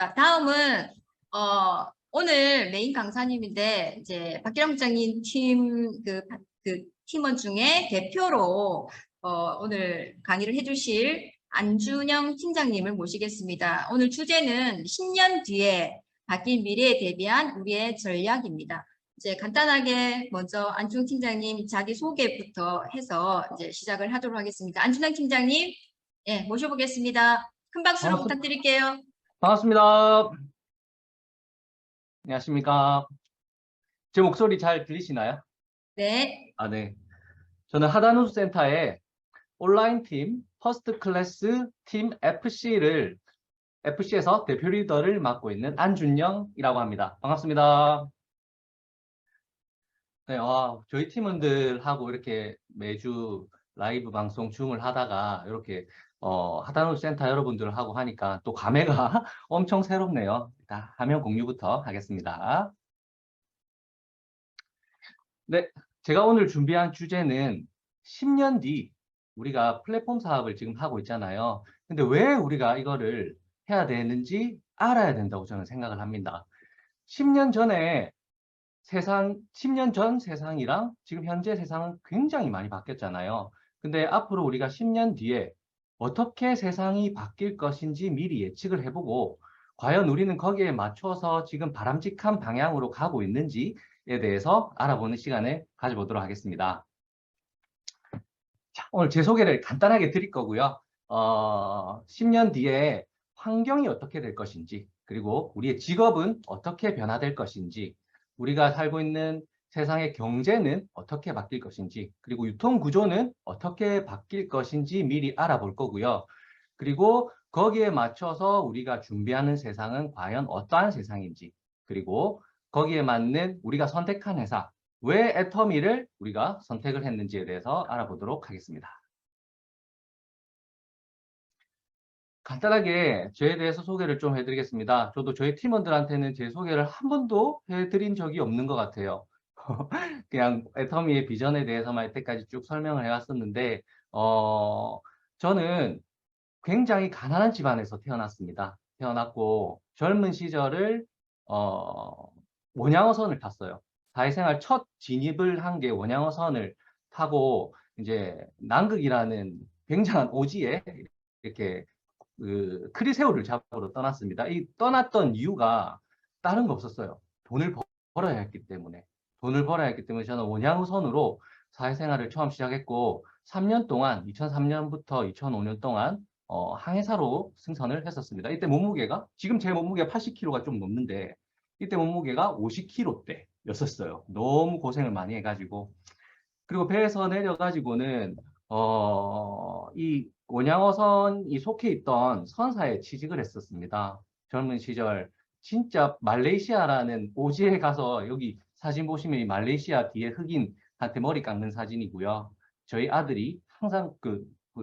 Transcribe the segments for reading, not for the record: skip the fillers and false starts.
자, 다음은 오늘 메인 강사님인데 이제 박기랑 부장님 그 팀원 중에 대표로 오늘 강의를 해주실 안준영 팀장님을 모시겠습니다. 오늘 주제는 10년 뒤에 바뀐 미래에 대비한 우리의 전략입니다. 이제 간단하게 먼저 안준영 팀장님 자기 소개부터 해서 이제 시작을 하도록 하겠습니다. 안준영 팀장님, 예, 모셔보겠습니다. 큰 박수로 부탁드릴게요. 반갑습니다. 안녕하십니까. 제 목소리 잘 들리시나요? 네. 네. 저는 하단우수 센터의 온라인 팀 퍼스트 클래스 팀 FC에서 대표 리더를 맡고 있는 안준영이라고 합니다. 반갑습니다. 네, 저희 팀원들하고 이렇게 매주 라이브 방송 줌을 하다가 이렇게 하단우수 센터 여러분들하고 하니까 또 감회가 엄청 새롭네요. 일단 화면 공유부터 하겠습니다. 네, 제가 오늘 준비한 주제는 10년 뒤 우리가 플랫폼 사업을 지금 하고 있잖아요. 근데 왜 우리가 이거를 해야 되는지 알아야 된다고 저는 생각을 합니다. 10년 전에 10년 전 세상이랑 지금 현재 세상은 굉장히 많이 바뀌었잖아요. 근데 앞으로 우리가 10년 뒤에 어떻게 세상이 바뀔 것인지 미리 예측을 해보고 과연 우리는 거기에 맞춰서 지금 바람직한 방향으로 가고 있는지에 대해서 알아보는 시간을 가져보도록 하겠습니다. 자, 오늘 제 소개를 간단하게 드릴 거고요. 10년 뒤에 환경이 어떻게 될 것인지, 그리고 우리의 직업은 어떻게 변화될 것인지, 우리가 살고 있는 세상의 경제는 어떻게 바뀔 것인지, 그리고 유통 구조는 어떻게 바뀔 것인지 미리 알아볼 거고요. 그리고 거기에 맞춰서 우리가 준비하는 세상은 과연 어떠한 세상인지, 그리고 거기에 맞는 우리가 선택한 회사, 왜 애터미를 우리가 선택을 했는지에 대해서 알아보도록 하겠습니다. 간단하게 저에 대해서 소개를 좀 해드리겠습니다. 저도 저희 팀원들한테는 제 소개를 한 번도 해드린 적이 없는 것 같아요. 그냥 애터미의 비전에 대해서만 이때까지 쭉 설명을 해왔었는데 저는 굉장히 가난한 집안에서 태어났습니다. 태어났고 젊은 시절을 원양어선을 탔어요. 사회생활 첫 진입을 한 게 원양어선을 타고 이제 남극이라는 굉장한 오지에 이렇게 그 크리새우를 잡으러 떠났습니다. 이 떠났던 이유가 다른 거 없었어요. 돈을 벌어야 했기 때문에. 돈을 벌어야 했기 때문에 저는 원양어선으로 사회생활을 처음 시작했고 3년 동안 2003년부터 2005년 동안 항해사로 승선을 했었습니다. 이때 몸무게가 지금 제 몸무게가 80kg가 좀 넘는데 이때 몸무게가 50kg대였었어요. 너무 고생을 많이 해가지고 그리고 배에서 내려가지고는 이 원양어선이 속해 있던 선사에 취직을 했었습니다. 젊은 시절 진짜 말레이시아라는 오지에 가서 여기 사진 보시면 이 말레이시아 뒤에 흑인한테 머리 깎는 사진이고요. 저희 아들이 항상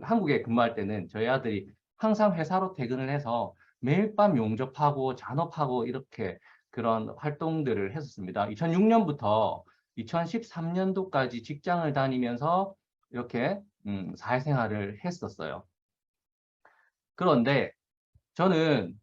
한국에 근무할 때는 저희 아들이 항상 회사로 퇴근을 해서 매일 밤 용접하고 잔업하고 이렇게 그런 활동들을 했었습니다. 2006년부터 2013년도까지 직장을 다니면서 이렇게 사회생활을 했었어요. 그런데 저는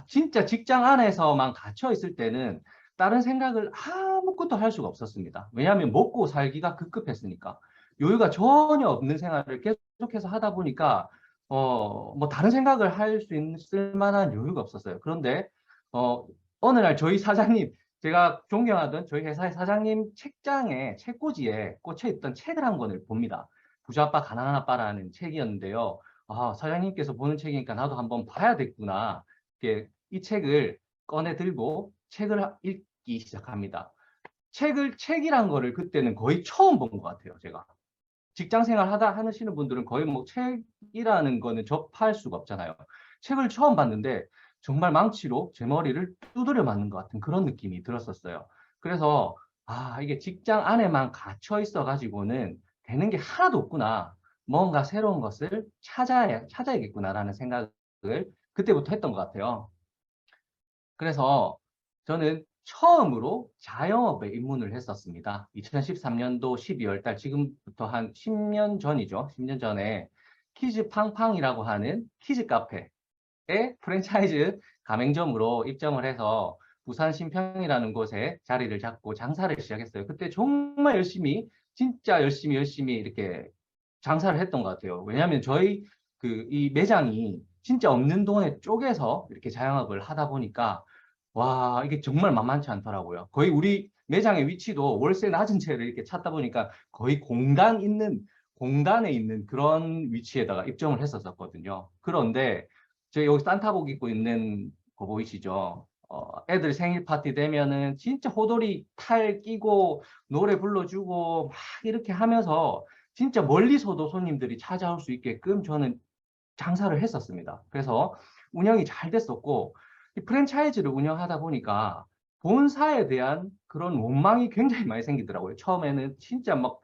진짜 직장 안에서만 갇혀 있을 때는 다른 생각을 아무것도 할 수가 없었습니다. 왜냐하면 먹고 살기가 급급했으니까. 여유가 전혀 없는 생활을 계속해서 하다 보니까 뭐 다른 생각을 할 수 있을 만한 여유가 없었어요. 그런데 어느 날 저희 사장님, 제가 존경하던 저희 회사의 사장님 책장에 책꽂이에 꽂혀 있던 책을 한 권을 봅니다. 부자아빠 가난한 아빠라는 책이었는데요. 사장님께서 보는 책이니까 나도 한번 봐야겠구나. 이 책을 꺼내 들고 책을 읽기 시작합니다. 책이란 거를 그때는 거의 처음 본 것 같아요, 제가. 직장 생활 하시는 분들은 거의 뭐 책이라는 거는 접할 수가 없잖아요. 책을 처음 봤는데 정말 망치로 제 머리를 두드려 맞는 것 같은 그런 느낌이 들었었어요. 그래서 이게 직장 안에만 갇혀 있어 가지고는 되는 게 하나도 없구나. 뭔가 새로운 것을 찾아야겠구나라는 생각을 그때부터 했던 것 같아요. 그래서 저는 처음으로 자영업에 입문을 했었습니다. 2013년도 12월 달, 지금부터 한 10년 전이죠. 10년 전에 키즈팡팡이라고 하는 키즈 카페, 프랜차이즈 가맹점으로 입점을 해서 부산 신평이라는 곳에 자리를 잡고 장사를 시작했어요. 그때 정말 열심히, 진짜 열심히 이렇게 장사를 했던 것 같아요. 왜냐하면 저희 이 매장이 진짜 없는 동네 쪽에서 이렇게 자영업을 하다 보니까 와, 이게 정말 만만치 않더라고요. 거의 우리 매장의 위치도 월세 낮은 채를 이렇게 찾다 보니까 거의 공단에 있는 그런 위치에다가 입점을 했었거든요. 그런데 제가 여기 산타복 입고 있는 거 보이시죠? 애들 생일 파티 되면은 진짜 호돌이 탈 끼고 노래 불러주고 막 이렇게 하면서 진짜 멀리서도 손님들이 찾아올 수 있게끔 저는 장사를 했었습니다. 그래서 운영이 잘 됐었고, 이 프랜차이즈를 운영하다 보니까 본사에 대한 그런 원망이 굉장히 많이 생기더라고요. 처음에는 진짜 막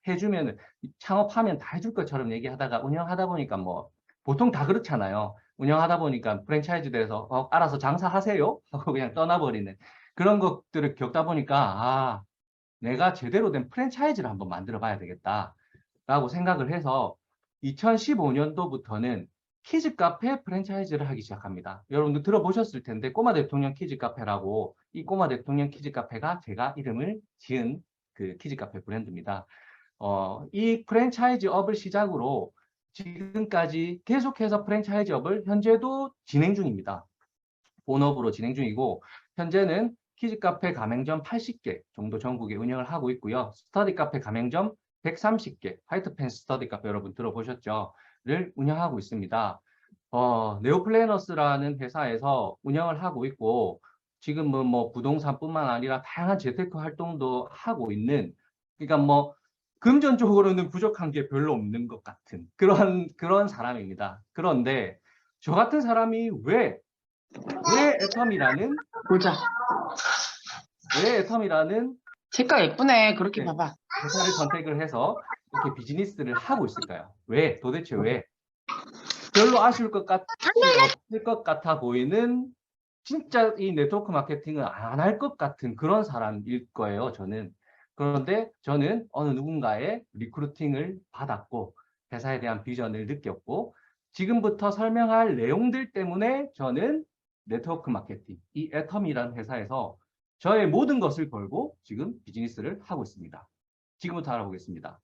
해주면은 창업하면 다 해줄 것처럼 얘기하다가 운영하다 보니까 뭐 보통 다 그렇잖아요. 운영하다 보니까 프랜차이즈 돼서 알아서 장사하세요 하고 그냥 떠나버리는 그런 것들을 겪다 보니까 내가 제대로 된 프랜차이즈를 한번 만들어 봐야 되겠다라고 생각을 해서 2015년도부터는 키즈 카페 프랜차이즈를 하기 시작합니다. 여러분들 들어보셨을 텐데 꼬마 대통령 키즈 카페라고, 이 꼬마 대통령 키즈 카페가 제가 이름을 지은 그 키즈 카페 브랜드입니다. 이 프랜차이즈업을 시작으로 지금까지 계속해서 프랜차이즈업을 현재도 진행 중입니다. 본업으로 진행 중이고, 현재는 키즈 카페 가맹점 80개 정도 전국에 운영을 하고 있고요. 스터디 카페 가맹점 130개, 화이트펜 스터디 카페 여러분 들어보셨죠? 를 운영하고 있습니다. 네오플래너스라는 회사에서 운영을 하고 있고, 지금은 뭐 부동산뿐만 아니라 다양한 재테크 활동도 하고 있는, 그러니까 뭐 금전적으로는 부족한 게 별로 없는 것 같은 그런 사람입니다. 그런데 저 같은 사람이 왜 애텀이라는 보자. 왜 애텀이라는 색깔 예쁘네. 그렇게 네, 봐봐. 회사를 선택을 해서 이렇게 비즈니스를 하고 있을까요? 도대체 왜? 별로 아쉬울 것 같지 없을 것 같아 보이는, 진짜 이 네트워크 마케팅을 안 할 것 같은 그런 사람일 거예요, 저는. 그런데 저는 어느 누군가의 리크루팅을 받았고 회사에 대한 비전을 느꼈고, 지금부터 설명할 내용들 때문에 저는 네트워크 마케팅, 이 애텀이라는 회사에서 저의 모든 것을 걸고 지금 비즈니스를 하고 있습니다. 지금부터 알아보겠습니다.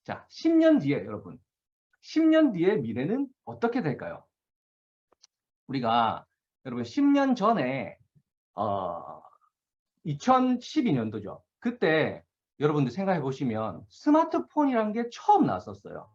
자, 10년 뒤에 여러분, 10년 뒤의 미래는 어떻게 될까요? 우리가 여러분 10년 전에 2012년도죠. 그때 여러분들 생각해 보시면 스마트폰이란 게 처음 나왔었어요.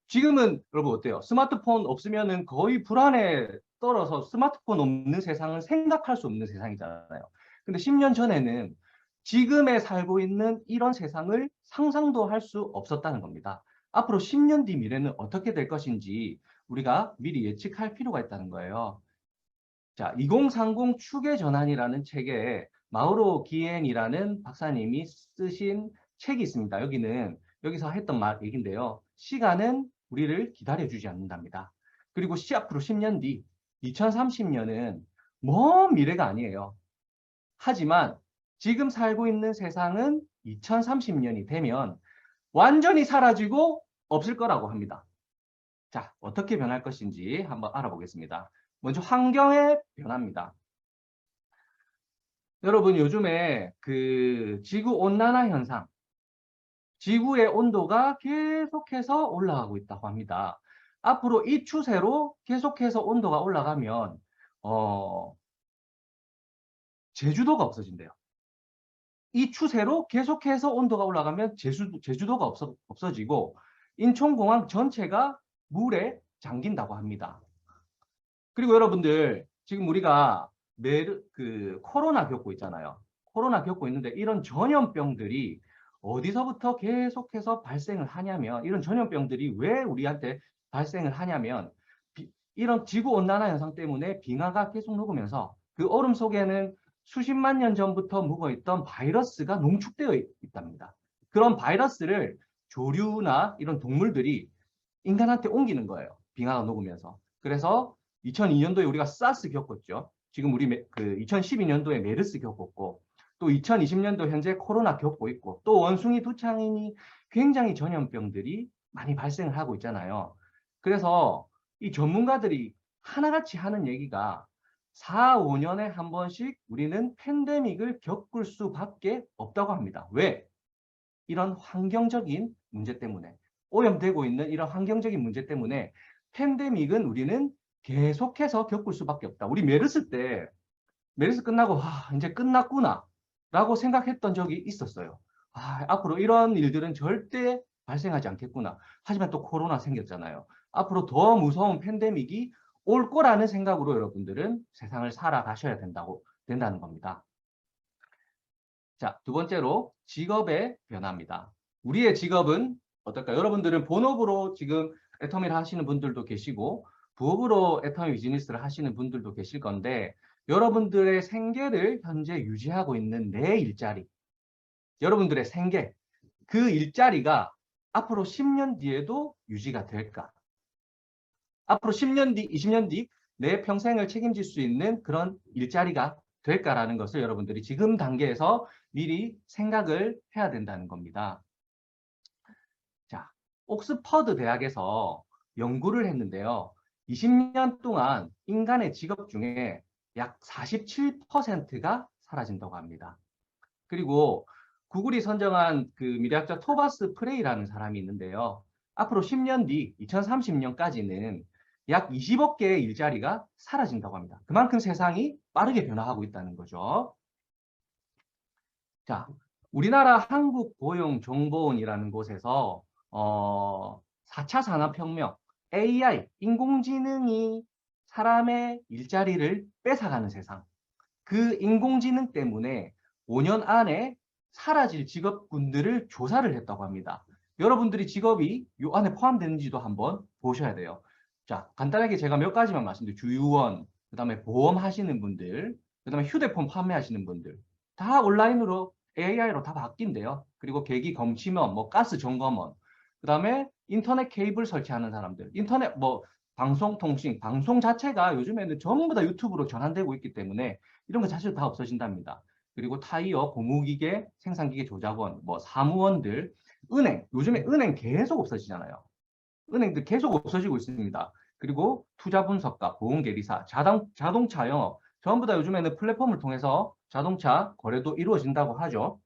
지금은 여러분 어때요? 스마트폰 없으면은 거의 불안에 떨어서 스마트폰 없는 세상을 생각할 수 없는 세상이잖아요. 근데 10년 전에는 지금에 살고 있는 이런 세상을 상상도 할 수 없었다는 겁니다. 앞으로 10년 뒤 미래는 어떻게 될 것인지 우리가 미리 예측할 필요가 있다는 거예요. 자, 2030 추계 전환이라는 책에 마우로 기엔이라는 박사님이 쓰신 책이 있습니다. 여기서 했던 얘기인데요. 시간은 우리를 기다려주지 않는답니다. 그리고 앞으로 10년 뒤 2030년은 먼 미래가 아니에요. 하지만 지금 살고 있는 세상은 2030년이 되면 완전히 사라지고 없을 거라고 합니다. 자, 어떻게 변할 것인지 한번 알아보겠습니다. 먼저 환경의 변화입니다. 여러분 요즘에 지구 온난화 현상, 지구의 온도가 계속해서 올라가고 있다고 합니다. 앞으로 이 추세로 계속해서 온도가 올라가면 제주도가 없어진대요. 이 추세로 계속해서 온도가 올라가면 제주도가 없어지고 인천공항 전체가 물에 잠긴다고 합니다. 그리고 여러분들 지금 우리가 코로나 겪고 있잖아요. 코로나 겪고 있는데 이런 전염병들이 어디서부터 계속해서 발생을 하냐면, 이런 전염병들이 왜 우리한테 발생을 하냐면 이런 지구온난화 현상 때문에 빙하가 계속 녹으면서 그 얼음 속에는 수십만 년 전부터 묵어있던 바이러스가 농축되어 있답니다. 그런 바이러스를 조류나 이런 동물들이 인간한테 옮기는 거예요. 빙하가 녹으면서. 그래서 2002년도에 우리가 사스 겪었죠. 지금 우리 2012년도에 메르스 겪었고, 또 2020년도 현재 코로나 겪고 있고, 또 원숭이 두창이니 굉장히 전염병들이 많이 발생을 하고 있잖아요. 그래서 이 전문가들이 하나같이 하는 얘기가 4, 5년에 한 번씩 우리는 팬데믹을 겪을 수밖에 없다고 합니다. 왜? 이런 환경적인 문제 때문에, 오염되고 있는 이런 환경적인 문제 때문에 팬데믹은 우리는 계속해서 겪을 수밖에 없다. 우리 메르스 때 메르스 끝나고 이제 끝났구나 라고 생각했던 적이 있었어요. 앞으로 이런 일들은 절대 발생하지 않겠구나. 하지만 또 코로나 생겼잖아요. 앞으로 더 무서운 팬데믹이 올 거라는 생각으로 여러분들은 세상을 살아가셔야 된다는 겁니다. 자, 두 번째로 직업의 변화입니다. 우리의 직업은 어떨까요? 여러분들은 본업으로 지금 애터미를 하시는 분들도 계시고 부업으로 애터미 비즈니스를 하시는 분들도 계실 건데 여러분들의 생계를 현재 유지하고 있는 내 일자리, 여러분들의 생계, 그 일자리가 앞으로 10년 뒤에도 유지가 될까? 앞으로 10년 뒤, 20년 뒤 내 평생을 책임질 수 있는 그런 일자리가 될까라는 것을 여러분들이 지금 단계에서 미리 생각을 해야 된다는 겁니다. 자, 옥스퍼드 대학에서 연구를 했는데요. 20년 동안 인간의 직업 중에 약 47%가 사라진다고 합니다. 그리고 구글이 선정한 그 미래학자 토바스 프레이라는 사람이 있는데요. 앞으로 10년 뒤 2030년까지는 약 20억 개의 일자리가 사라진다고 합니다. 그만큼 세상이 빠르게 변화하고 있다는 거죠. 자, 우리나라 한국고용정보원이라는 곳에서 4차 산업혁명, AI, 인공지능이 사람의 일자리를 뺏어가는 세상, 그 인공지능 때문에 5년 안에 사라질 직업군들을 조사를 했다고 합니다. 여러분들이 직업이 이 안에 포함되는지도 한번 보셔야 돼요. 자, 간단하게 제가 몇 가지만 말씀드릴게요. 주유원, 그 다음에 보험 하시는 분들, 그 다음에 휴대폰 판매하시는 분들, 다 온라인으로 AI로 다 바뀐대요. 그리고 계기 검침원, 뭐 가스 점검원, 그 다음에 인터넷 케이블 설치하는 사람들, 인터넷 뭐 방송 통신, 방송 자체가 요즘에는 전부 다 유튜브로 전환되고 있기 때문에 이런 거 자체도 다 없어진답니다. 그리고 타이어, 고무기계, 생산기계 조작원, 뭐 사무원들, 은행, 요즘에 은행 계속 없어지잖아요. 은행들 계속 없어지고 있습니다. 그리고 투자 분석가, 보험계리사, 자동차 영업, 전부 다 요즘에는 플랫폼을 통해서 자동차 거래도 이루어진다고 하죠.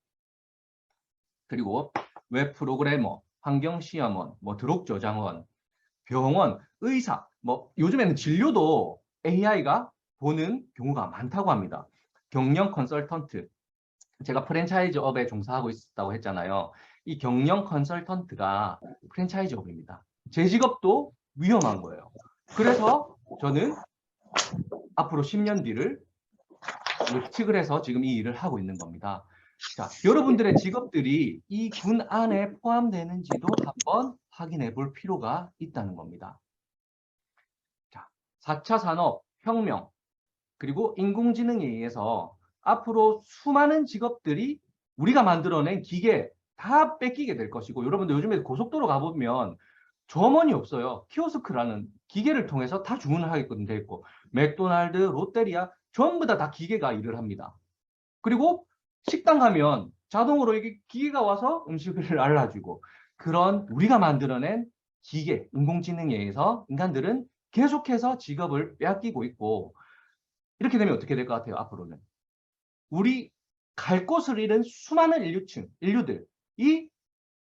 그리고 웹 프로그래머, 환경시험원, 뭐 드록 저장원, 병원, 의사, 뭐 요즘에는 진료도 AI가 보는 경우가 많다고 합니다. 경영 컨설턴트, 제가 프랜차이즈업에 종사하고 있다고 했잖아요. 이 경영 컨설턴트가 프랜차이즈업입니다. 제 직업도 위험한 거예요. 그래서 저는 앞으로 10년 뒤를 예측을 해서 지금 이 일을 하고 있는 겁니다. 자, 여러분들의 직업들이 이 군 안에 포함되는지도 한번 확인해 볼 필요가 있다는 겁니다. 자, 4차 산업, 혁명, 그리고 인공지능에 의해서 앞으로 수많은 직업들이 우리가 만들어낸 기계 다 뺏기게 될 것이고, 여러분들 요즘에 고속도로 가보면 점원이 없어요. 키오스크라는 기계를 통해서 다 주문을 하게끔 돼 있고, 맥도날드, 롯데리아 전부 다 기계가 일을 합니다. 그리고 식당 가면 자동으로 이게 기계가 와서 음식을 알려주고, 그런 우리가 만들어낸 기계, 인공지능에 의해서 인간들은 계속해서 직업을 빼앗기고 있고, 이렇게 되면 어떻게 될 것 같아요, 앞으로는? 우리 갈 곳을 잃은 수많은 인류들이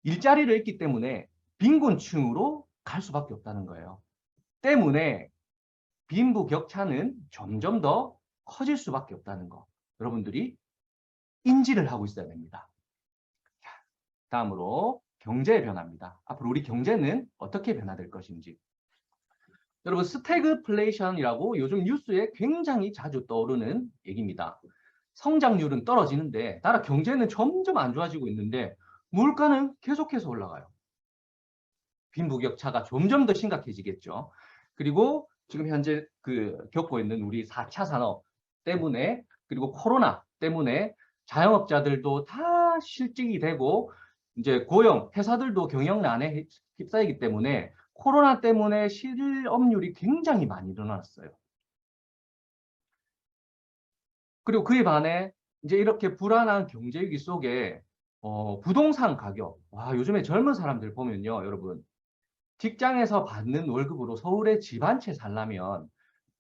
일자리를 잃기 때문에 빈곤층으로 갈 수밖에 없다는 거예요. 때문에 빈부격차는 점점 더 커질 수밖에 없다는 거. 여러분들이 인지를 하고 있어야 됩니다. 다음으로 경제의 변화입니다. 앞으로 우리 경제는 어떻게 변화될 것인지. 여러분, 스태그플레이션이라고 요즘 뉴스에 굉장히 자주 떠오르는 얘기입니다. 성장률은 떨어지는데 나라 경제는 점점 안 좋아지고 있는데 물가는 계속해서 올라가요. 빈부격차가 점점 더 심각해지겠죠. 그리고 지금 현재 겪고 있는 우리 4차 산업 때문에, 그리고 코로나 때문에 자영업자들도 다 실직이 되고 이제 고용, 회사들도 경영난에 휩싸이기 때문에 코로나 때문에 실업률이 굉장히 많이 일어났어요. 그리고 그에 반해 이제 이렇게 불안한 경제 위기 속에 부동산 가격, 요즘에 젊은 사람들 보면요, 여러분, 직장에서 받는 월급으로 서울에 집 한 채 살려면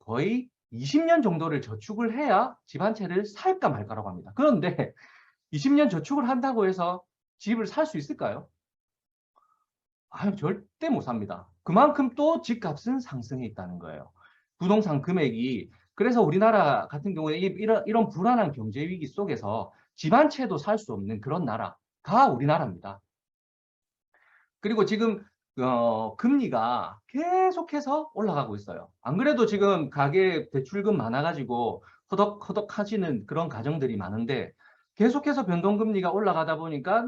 거의 20년 정도를 저축을 해야 집 한 채를 살까 말까라고 합니다. 그런데 20년 저축을 한다고 해서 집을 살 수 있을까요? 아유, 절대 못 삽니다. 그만큼 또 집값은 상승해 있다는 거예요. 부동산 금액이. 그래서 우리나라 같은 경우에 이런 불안한 경제 위기 속에서 집 한 채도 살 수 없는 그런 나라가 우리나라입니다. 그리고 지금 금리가 계속해서 올라가고 있어요. 안 그래도 지금 가계 대출금 많아가지고 허덕허덕 하시는 그런 가정들이 많은데 계속해서 변동금리가 올라가다 보니까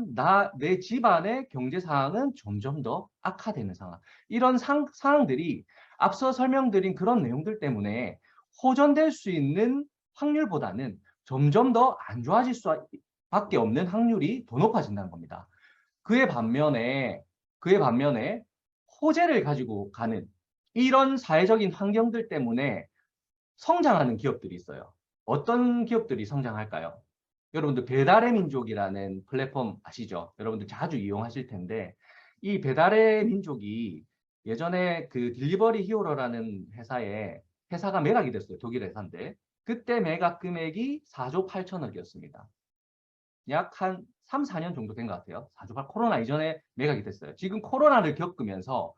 내 집안의 경제 상황은 점점 더 악화되는 상황. 이런 상황들이 앞서 설명드린 그런 내용들 때문에 호전될 수 있는 확률보다는 점점 더 안 좋아질 수밖에 없는 확률이 더 높아진다는 겁니다. 그의 반면에 호재를 가지고 가는 이런 사회적인 환경들 때문에 성장하는 기업들이 있어요. 어떤 기업들이 성장할까요? 여러분들 배달의 민족이라는 플랫폼 아시죠? 여러분들 자주 이용하실 텐데 이 배달의 민족이 예전에 그 딜리버리 히어로라는 회사가 매각이 됐어요. 독일 회사인데 그때 매각 금액이 4조 8천억이었습니다. 약 한 3, 4년 정도 된 것 같아요. 4조 8, 코로나 이전에 매각이 됐어요. 지금 코로나를 겪으면서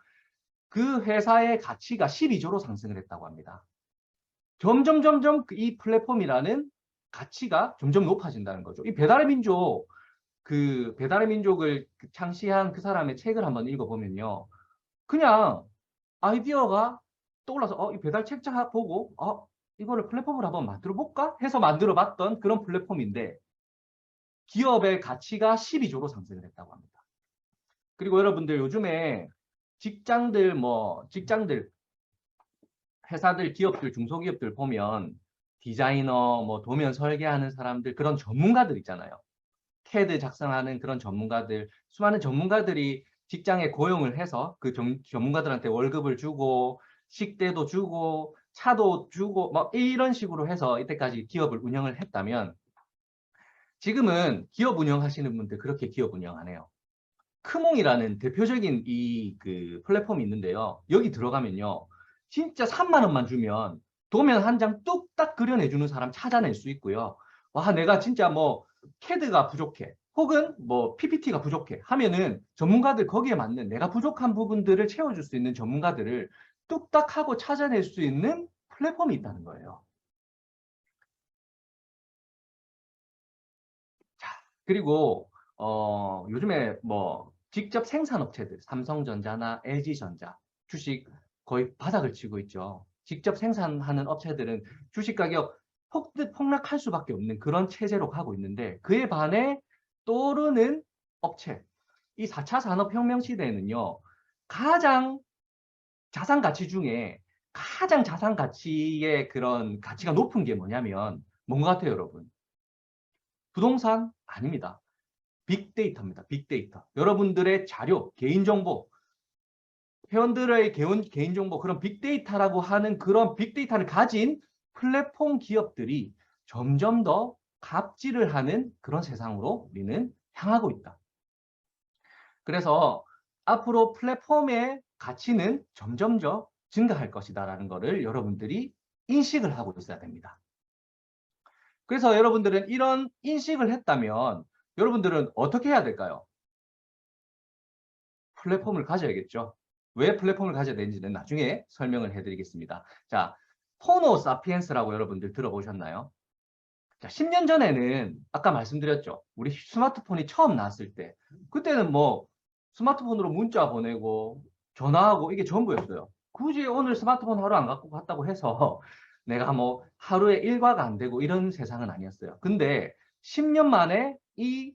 그 회사의 가치가 12조로 상승을 했다고 합니다. 점점 이 플랫폼이라는 가치가 점점 높아진다는 거죠. 이 배달의 민족을 창시한 그 사람의 책을 한번 읽어보면요. 그냥 아이디어가 떠올라서 이 배달 책 보고 이거를 플랫폼으로 한번 만들어 볼까 해서 만들어 봤던 그런 플랫폼인데 기업의 가치가 12조로 상승을 했다고 합니다. 그리고 여러분들 요즘에 직장들, 회사들, 기업들, 중소기업들 보면 디자이너, 도면 설계하는 사람들, 그런 전문가들 있잖아요. CAD 작성하는 그런 전문가들, 수많은 전문가들이 직장에 고용을 해서 그 전문가들한테 월급을 주고, 식대도 주고, 차도 주고, 이런 식으로 해서 이때까지 기업을 운영을 했다면, 지금은 기업 운영하시는 분들 그렇게 기업 운영 안 해요. 크몽이라는 대표적인 그 플랫폼이 있는데요. 여기 들어가면요. 진짜 3만 원만 주면 도면 한 장 뚝딱 그려내주는 사람 찾아낼 수 있고요. 와, 내가 진짜 CAD가 부족해. 혹은 PPT가 부족해. 하면은 전문가들 거기에 맞는 내가 부족한 부분들을 채워줄 수 있는 전문가들을 뚝딱 하고 찾아낼 수 있는 플랫폼이 있다는 거예요. 자, 그리고 요즘에 직접 생산업체들, 삼성전자나 LG전자 주식 거의 바닥을 치고 있죠. 직접 생산하는 업체들은 주식 가격 폭락할 수밖에 없는 그런 체제로 가고 있는데 그에 반해 떠오르는 업체, 이 4차 산업혁명 시대에는요. 가장 자산 가치 중에 가장 자산 가치의 그런 가치가 높은 게 뭐냐면 뭔가 같아요, 여러분? 부동산 아닙니다. 빅데이터입니다. 빅데이터. 여러분들의 자료, 개인정보, 회원들의 개인정보, 그런 빅데이터라고 하는 그런 빅데이터를 가진 플랫폼 기업들이 점점 더 갑질을 하는 그런 세상으로 우리는 향하고 있다. 그래서 앞으로 플랫폼의 가치는 점점 더 증가할 것이다라는 것을 여러분들이 인식을 하고 있어야 됩니다. 그래서 여러분들은 이런 인식을 했다면 여러분들은 어떻게 해야 될까요? 플랫폼을 가져야겠죠. 왜 플랫폼을 가져야 되는지는 나중에 설명을 해드리겠습니다. 자, 호모 사피엔스라고 여러분들 들어보셨나요? 자, 10년 전에는 아까 말씀드렸죠. 우리 스마트폰이 처음 나왔을 때 그때는 스마트폰으로 문자 보내고 전화하고 이게 전부였어요. 굳이 오늘 스마트폰 하루 안 갖고 갔다고 해서 내가 하루에 일과가 안 되고 이런 세상은 아니었어요. 근데 10년 만에 이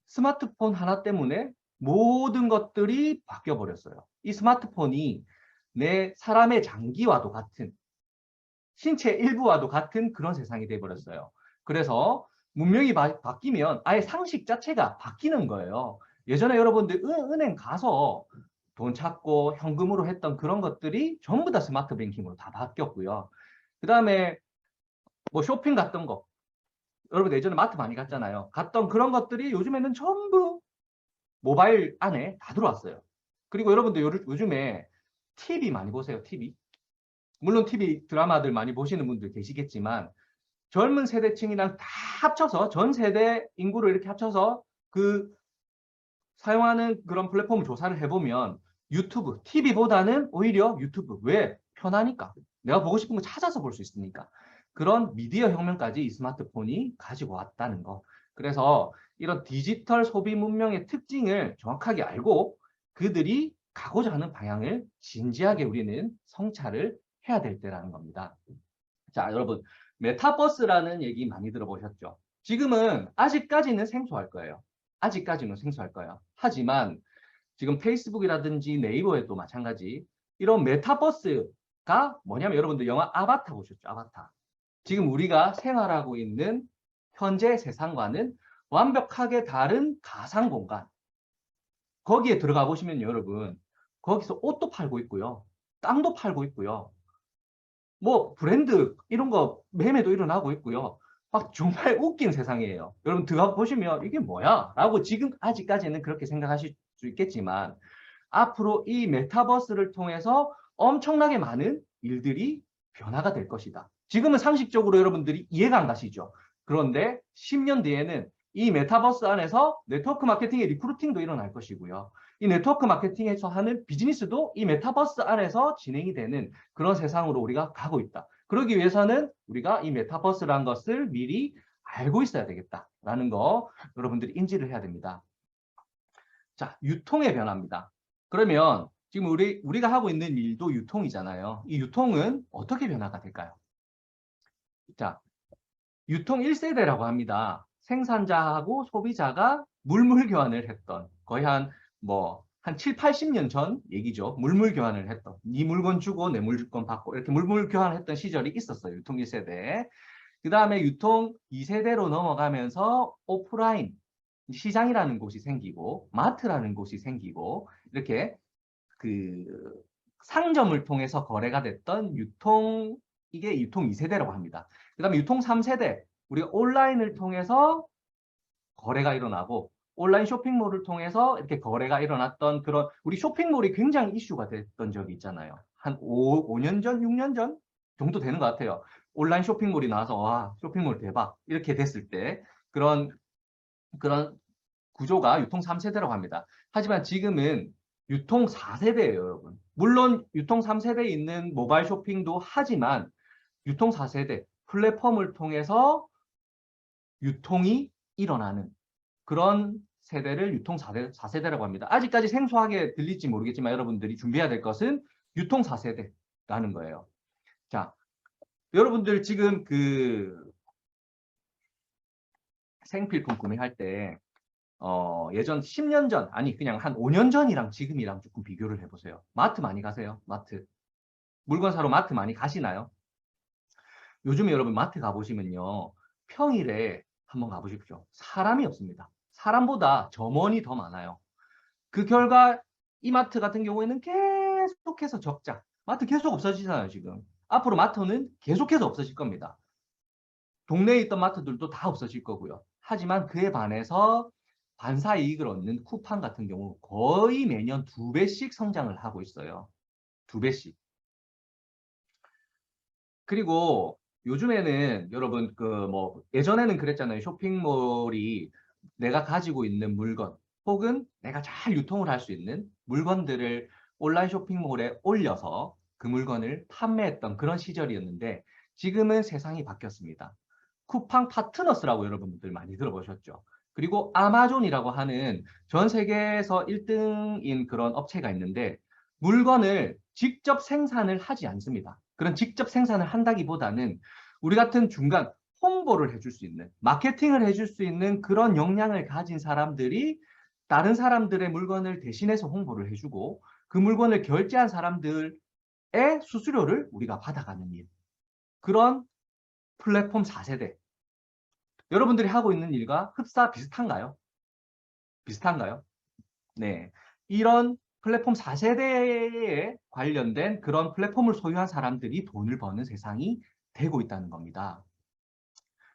스마트폰 하나 때문에 모든 것들이 바뀌어 버렸어요. 이 스마트폰이 내 사람의 장기와도 같은, 신체 일부와도 같은 그런 세상이 돼 버렸어요. 그래서 문명이 바뀌면 아예 상식 자체가 바뀌는 거예요. 예전에 여러분들 은행 가서 돈 찾고 현금으로 했던 그런 것들이 전부 다 스마트 뱅킹으로 다 바뀌었고요. 그 다음에 쇼핑 갔던 거, 여러분 예전에 마트 많이 갔잖아요. 갔던 그런 것들이 요즘에는 전부 모바일 안에 다 들어왔어요. 그리고 여러분들 요즘에 TV 많이 보세요. TV. 물론 TV 드라마들 많이 보시는 분들 계시겠지만 젊은 세대층이랑 다 합쳐서 전 세대 인구를 이렇게 합쳐서 그 사용하는 그런 플랫폼 조사를 해보면 유튜브, TV보다는 오히려 유튜브. 왜? 편하니까. 내가 보고 싶은 거 찾아서 볼 수 있으니까. 그런 미디어 혁명까지 이 스마트폰이 가지고 왔다는 거. 그래서 이런 디지털 소비 문명의 특징을 정확하게 알고 그들이 가고자 하는 방향을 진지하게 우리는 성찰을 해야 될 때라는 겁니다. 자, 여러분, 메타버스라는 얘기 많이 들어보셨죠? 지금은 아직까지는 생소할 거예요. 아직까지는 생소할 거예요. 하지만 지금 페이스북이라든지 네이버에도 마찬가지 이런 메타버스가 뭐냐면 여러분들 영화 아바타 보셨죠? 아바타. 지금 우리가 생활하고 있는 현재 세상과는 완벽하게 다른 가상 공간. 거기에 들어가 보시면 여러분, 거기서 옷도 팔고 있고요. 땅도 팔고 있고요. 뭐 브랜드 이런 거 매매도 일어나고 있고요. 막 정말 웃긴 세상이에요. 여러분 들어가 보시면 이게 뭐야? 라고 지금 아직까지는 그렇게 생각하실 수 있겠지만 앞으로 이 메타버스를 통해서 엄청나게 많은 일들이 변화가 될 것이다. 지금은 상식적으로 여러분들이 이해가 안 가시죠. 그런데 10년 뒤에는 이 메타버스 안에서 네트워크 마케팅의 리크루팅도 일어날 것이고요. 이 네트워크 마케팅에서 하는 비즈니스도 이 메타버스 안에서 진행이 되는 그런 세상으로 우리가 가고 있다. 그러기 위해서는 우리가 이 메타버스라는 것을 미리 알고 있어야 되겠다라는 거 여러분들이 인지를 해야 됩니다. 자, 유통의 변화입니다. 그러면 지금 우리가 하고 있는 일도 유통이잖아요. 이 유통은 어떻게 변화가 될까요? 자, 유통 1세대라고 합니다. 생산자하고 소비자가 물물 교환을 했던 거의 한 7, 80년 전 얘기죠. 물물 교환을 했던 네 물건 주고 내 물건 받고 이렇게 물물 교환했던 시절이 있었어요. 유통 1세대. 그 다음에 유통 2세대로 넘어가면서 오프라인 시장이라는 곳이 생기고 마트라는 곳이 생기고 이렇게 그 상점을 통해서 거래가 됐던 이게 유통 2세대라고 합니다. 그 다음에 유통 3세대 우리가 온라인을 통해서 거래가 일어나고 온라인 쇼핑몰을 통해서 이렇게 거래가 일어났던 그런 우리 쇼핑몰이 굉장히 이슈가 됐던 적이 있잖아요. 한 5년 전, 6년 전 정도 되는 것 같아요. 온라인 쇼핑몰이 나와서 와 쇼핑몰 대박 이렇게 됐을 때 그런 구조가 유통 3세대라고 합니다. 하지만 지금은 유통 4세대예요, 여러분. 물론 유통 3세대에 있는 모바일 쇼핑도 하지만 유통 4세대 플랫폼을 통해서 유통이 일어나는 그런 세대를 유통 4세대라고 합니다. 아직까지 생소하게 들릴지 모르겠지만 여러분들이 준비해야 될 것은 유통 4세대라는 거예요. 자, 여러분들 지금 그 생필품 구매할 때 예전 10년 전, 아니 그냥 한 5년 전이랑 지금이랑 조금 비교를 해보세요. 마트 많이 가세요? 마트. 물건 사러 마트 많이 가시나요? 요즘에 여러분 마트 가보시면요. 평일에 한번 가보십시오. 사람이 없습니다. 사람보다 점원이 더 많아요. 그 결과 이마트 같은 경우에는 계속해서 적자. 마트 계속 없어지잖아요, 지금. 앞으로 마트는 계속해서 없어질 겁니다. 동네에 있던 마트들도 다 없어질 거고요. 하지만 그에 반해서 반사 이익을 얻는 쿠팡 같은 경우 거의 매년 2배씩 성장을 하고 있어요. 2배씩. 그리고 요즘에는 여러분 예전에는 그랬잖아요. 쇼핑몰이 내가 가지고 있는 물건 혹은 내가 잘 유통을 할 수 있는 물건들을 온라인 쇼핑몰에 올려서 그 물건을 판매했던 그런 시절이었는데 지금은 세상이 바뀌었습니다. 쿠팡 파트너스라고 여러분들 많이 들어보셨죠? 그리고 아마존이라고 하는 전 세계에서 1등인 그런 업체가 있는데 물건을 직접 생산을 하지 않습니다. 그런 직접 생산을 한다기보다는 우리 같은 중간 홍보를 해줄 수 있는, 마케팅을 해줄 수 있는 그런 역량을 가진 사람들이 다른 사람들의 물건을 대신해서 홍보를 해주고 그 물건을 결제한 사람들의 수수료를 우리가 받아가는 일. 그런 플랫폼 4세대. 여러분들이 하고 있는 일과 흡사 비슷한가요? 비슷한가요? 네. 이런 플랫폼 4세대에 관련된 그런 플랫폼을 소유한 사람들이 돈을 버는 세상이 되고 있다는 겁니다.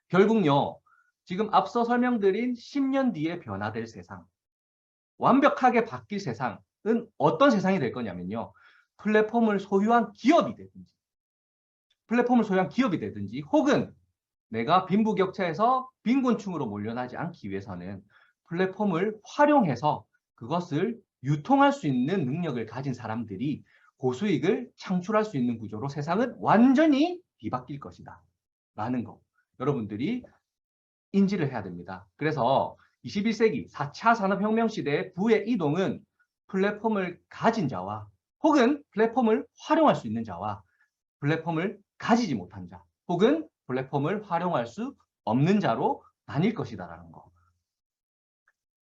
결국요, 지금 앞서 설명드린 10년 뒤에 변화될 세상, 완벽하게 바뀔 세상은 어떤 세상이 될 거냐면요. 플랫폼을 소유한 기업이 되든지, 플랫폼을 소유한 기업이 되든지 혹은 내가 빈부격차에서 빈곤층으로 몰려나지 않기 위해서는 플랫폼을 활용해서 그것을 유통할 수 있는 능력을 가진 사람들이 고수익을 창출할 수 있는 구조로 세상은 완전히 뒤바뀔 것이다 라는 거 여러분들이 인지를 해야 됩니다. 그래서 21세기 4차 산업혁명 시대의 부의 이동은 플랫폼을 가진 자와 혹은 플랫폼을 활용할 수 있는 자와 플랫폼을 가지지 못한 자 혹은 플랫폼을 활용할 수 없는 자로 나뉠 것이다라는 거.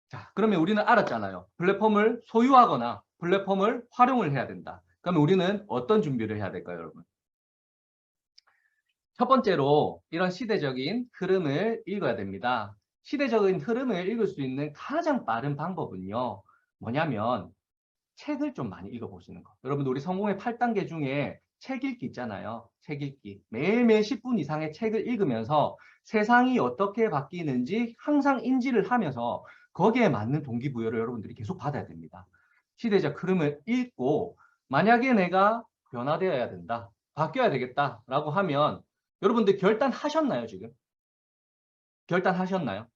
자, 그러면 우리는 알았잖아요. 플랫폼을 소유하거나 플랫폼을 활용을 해야 된다. 그러면 우리는 어떤 준비를 해야 될까요, 여러분? 첫 번째로 이런 시대적인 흐름을 읽어야 됩니다. 시대적인 흐름을 읽을 수 있는 가장 빠른 방법은요. 뭐냐면 책을 좀 많이 읽어보시는 거. 여러분 우리 성공의 8단계 중에 책 읽기 있잖아요. 책 읽기. 매일매일 10분 이상의 책을 읽으면서 세상이 어떻게 바뀌는지 항상 인지를 하면서 거기에 맞는 동기부여를 여러분들이 계속 받아야 됩니다. 시대적 흐름을 읽고 만약에 내가 변화되어야 된다. 바뀌어야 되겠다라고 하면 여러분들 결단하셨나요, 지금? 결단하셨나요?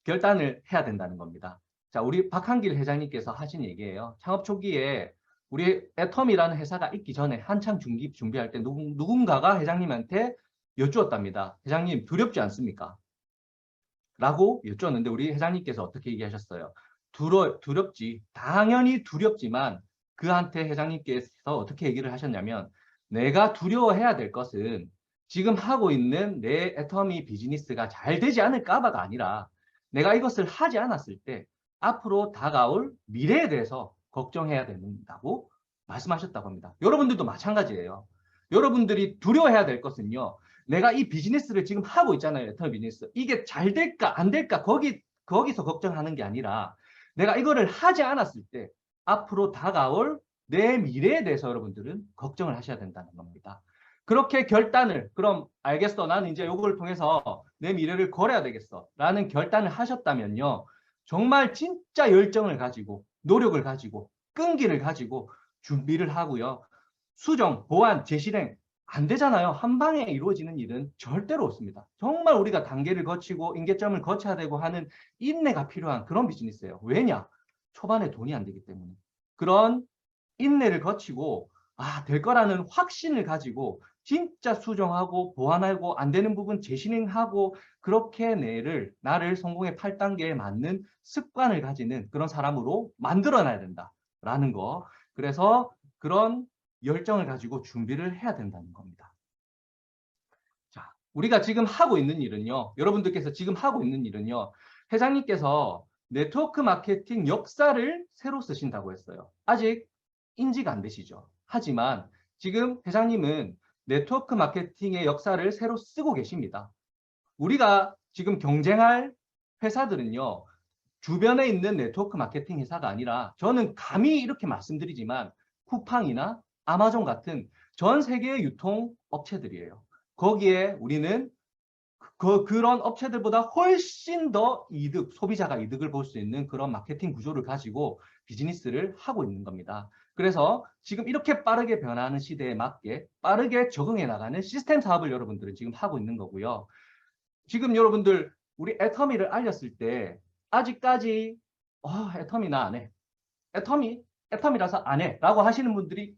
결단을 해야 된다는 겁니다. 자, 우리 박한길 회장님께서 하신 얘기예요. 창업 초기에 우리 애텀이라는 회사가 있기 전에 한창 준비할 때 누군가가 회장님한테 여쭈었답니다. 회장님 두렵지 않습니까? 라고 여쭈었는데 우리 회장님께서 어떻게 얘기하셨어요? 두렵지. 당연히 두렵지만 그한테 회장님께서 어떻게 얘기를 하셨냐면 내가 두려워해야 될 것은 지금 하고 있는 내 애터미 비즈니스가 잘 되지 않을까봐가 아니라 내가 이것을 하지 않았을 때 앞으로 다가올 미래에 대해서 걱정해야 된다고 말씀하셨다고 합니다. 여러분들도 마찬가지예요. 여러분들이 두려워해야 될 것은요. 내가 이 비즈니스를 지금 하고 있잖아요. 애터미 비즈니스. 이게 잘 될까 안 될까 거기서 걱정하는 게 아니라 내가 이거를 하지 않았을 때 앞으로 다가올 내 미래에 대해서 여러분들은 걱정을 하셔야 된다는 겁니다. 그렇게 결단을 그럼 알겠어. 나는 이제 이걸 통해서 내 미래를 걸어야 되겠어. 라는 결단을 하셨다면요. 정말 진짜 열정을 가지고 노력을 가지고 끈기를 가지고 준비를 하고요. 수정, 보완, 재실행 안 되잖아요. 한 방에 이루어지는 일은 절대로 없습니다. 정말 우리가 단계를 거치고 임계점을 거쳐야 되고 하는 인내가 필요한 그런 비즈니스예요. 왜냐? 초반에 돈이 안 되기 때문에. 그런 인내를 거치고 될 거라는 확신을 가지고 진짜 수정하고 보완하고 안 되는 부분 재실행하고 그렇게 나를 성공의 8단계에 맞는 습관을 가지는 그런 사람으로 만들어놔야 된다라는 거. 그래서 그런 열정을 가지고 준비를 해야 된다는 겁니다. 자, 우리가 지금 하고 있는 일은요. 여러분들께서 지금 하고 있는 일은요. 회장님께서 네트워크 마케팅 역사를 새로 쓰신다고 했어요. 아직 인지가 안 되시죠. 하지만 지금 회장님은 네트워크 마케팅의 역사를 새로 쓰고 계십니다. 우리가 지금 경쟁할 회사들은요. 주변에 있는 네트워크 마케팅 회사가 아니라 저는 감히 이렇게 말씀드리지만 쿠팡이나 아마존 같은 전 세계의 유통업체들이에요. 거기에 우리는 그런 업체들보다 훨씬 더 소비자가 이득을 볼 수 있는 그런 마케팅 구조를 가지고 비즈니스를 하고 있는 겁니다. 그래서 지금 이렇게 빠르게 변화하는 시대에 맞게 빠르게 적응해 나가는 시스템 사업을 여러분들은 지금 하고 있는 거고요. 지금 여러분들 우리 애터미를 알렸을 때 아직까지 애터미 나 안 해. 애터미라서 안 해. 라고 하시는 분들이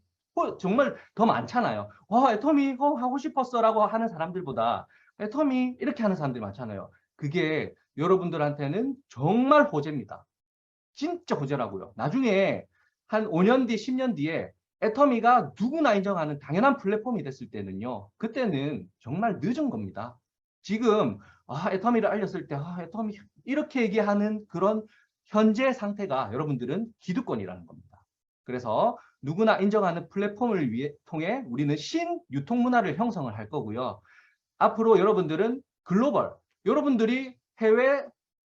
정말 더 많잖아요. 애터미 하고 싶었어 라고 하는 사람들보다 애터미 이렇게 하는 사람들이 많잖아요. 그게 여러분들한테는 정말 호재입니다. 진짜 호재라고요. 나중에 한 5년 뒤, 10년 뒤에 애터미가 누구나 인정하는 당연한 플랫폼이 됐을 때는요. 그때는 정말 늦은 겁니다. 지금 애터미를 알렸을 때 애터미 이렇게 얘기하는 그런 현재 상태가 여러분들은 기득권이라는 겁니다. 그래서 누구나 인정하는 플랫폼을 통해 우리는 신유통 문화를 형성을 할 거고요. 앞으로 여러분들은 글로벌, 여러분들이 해외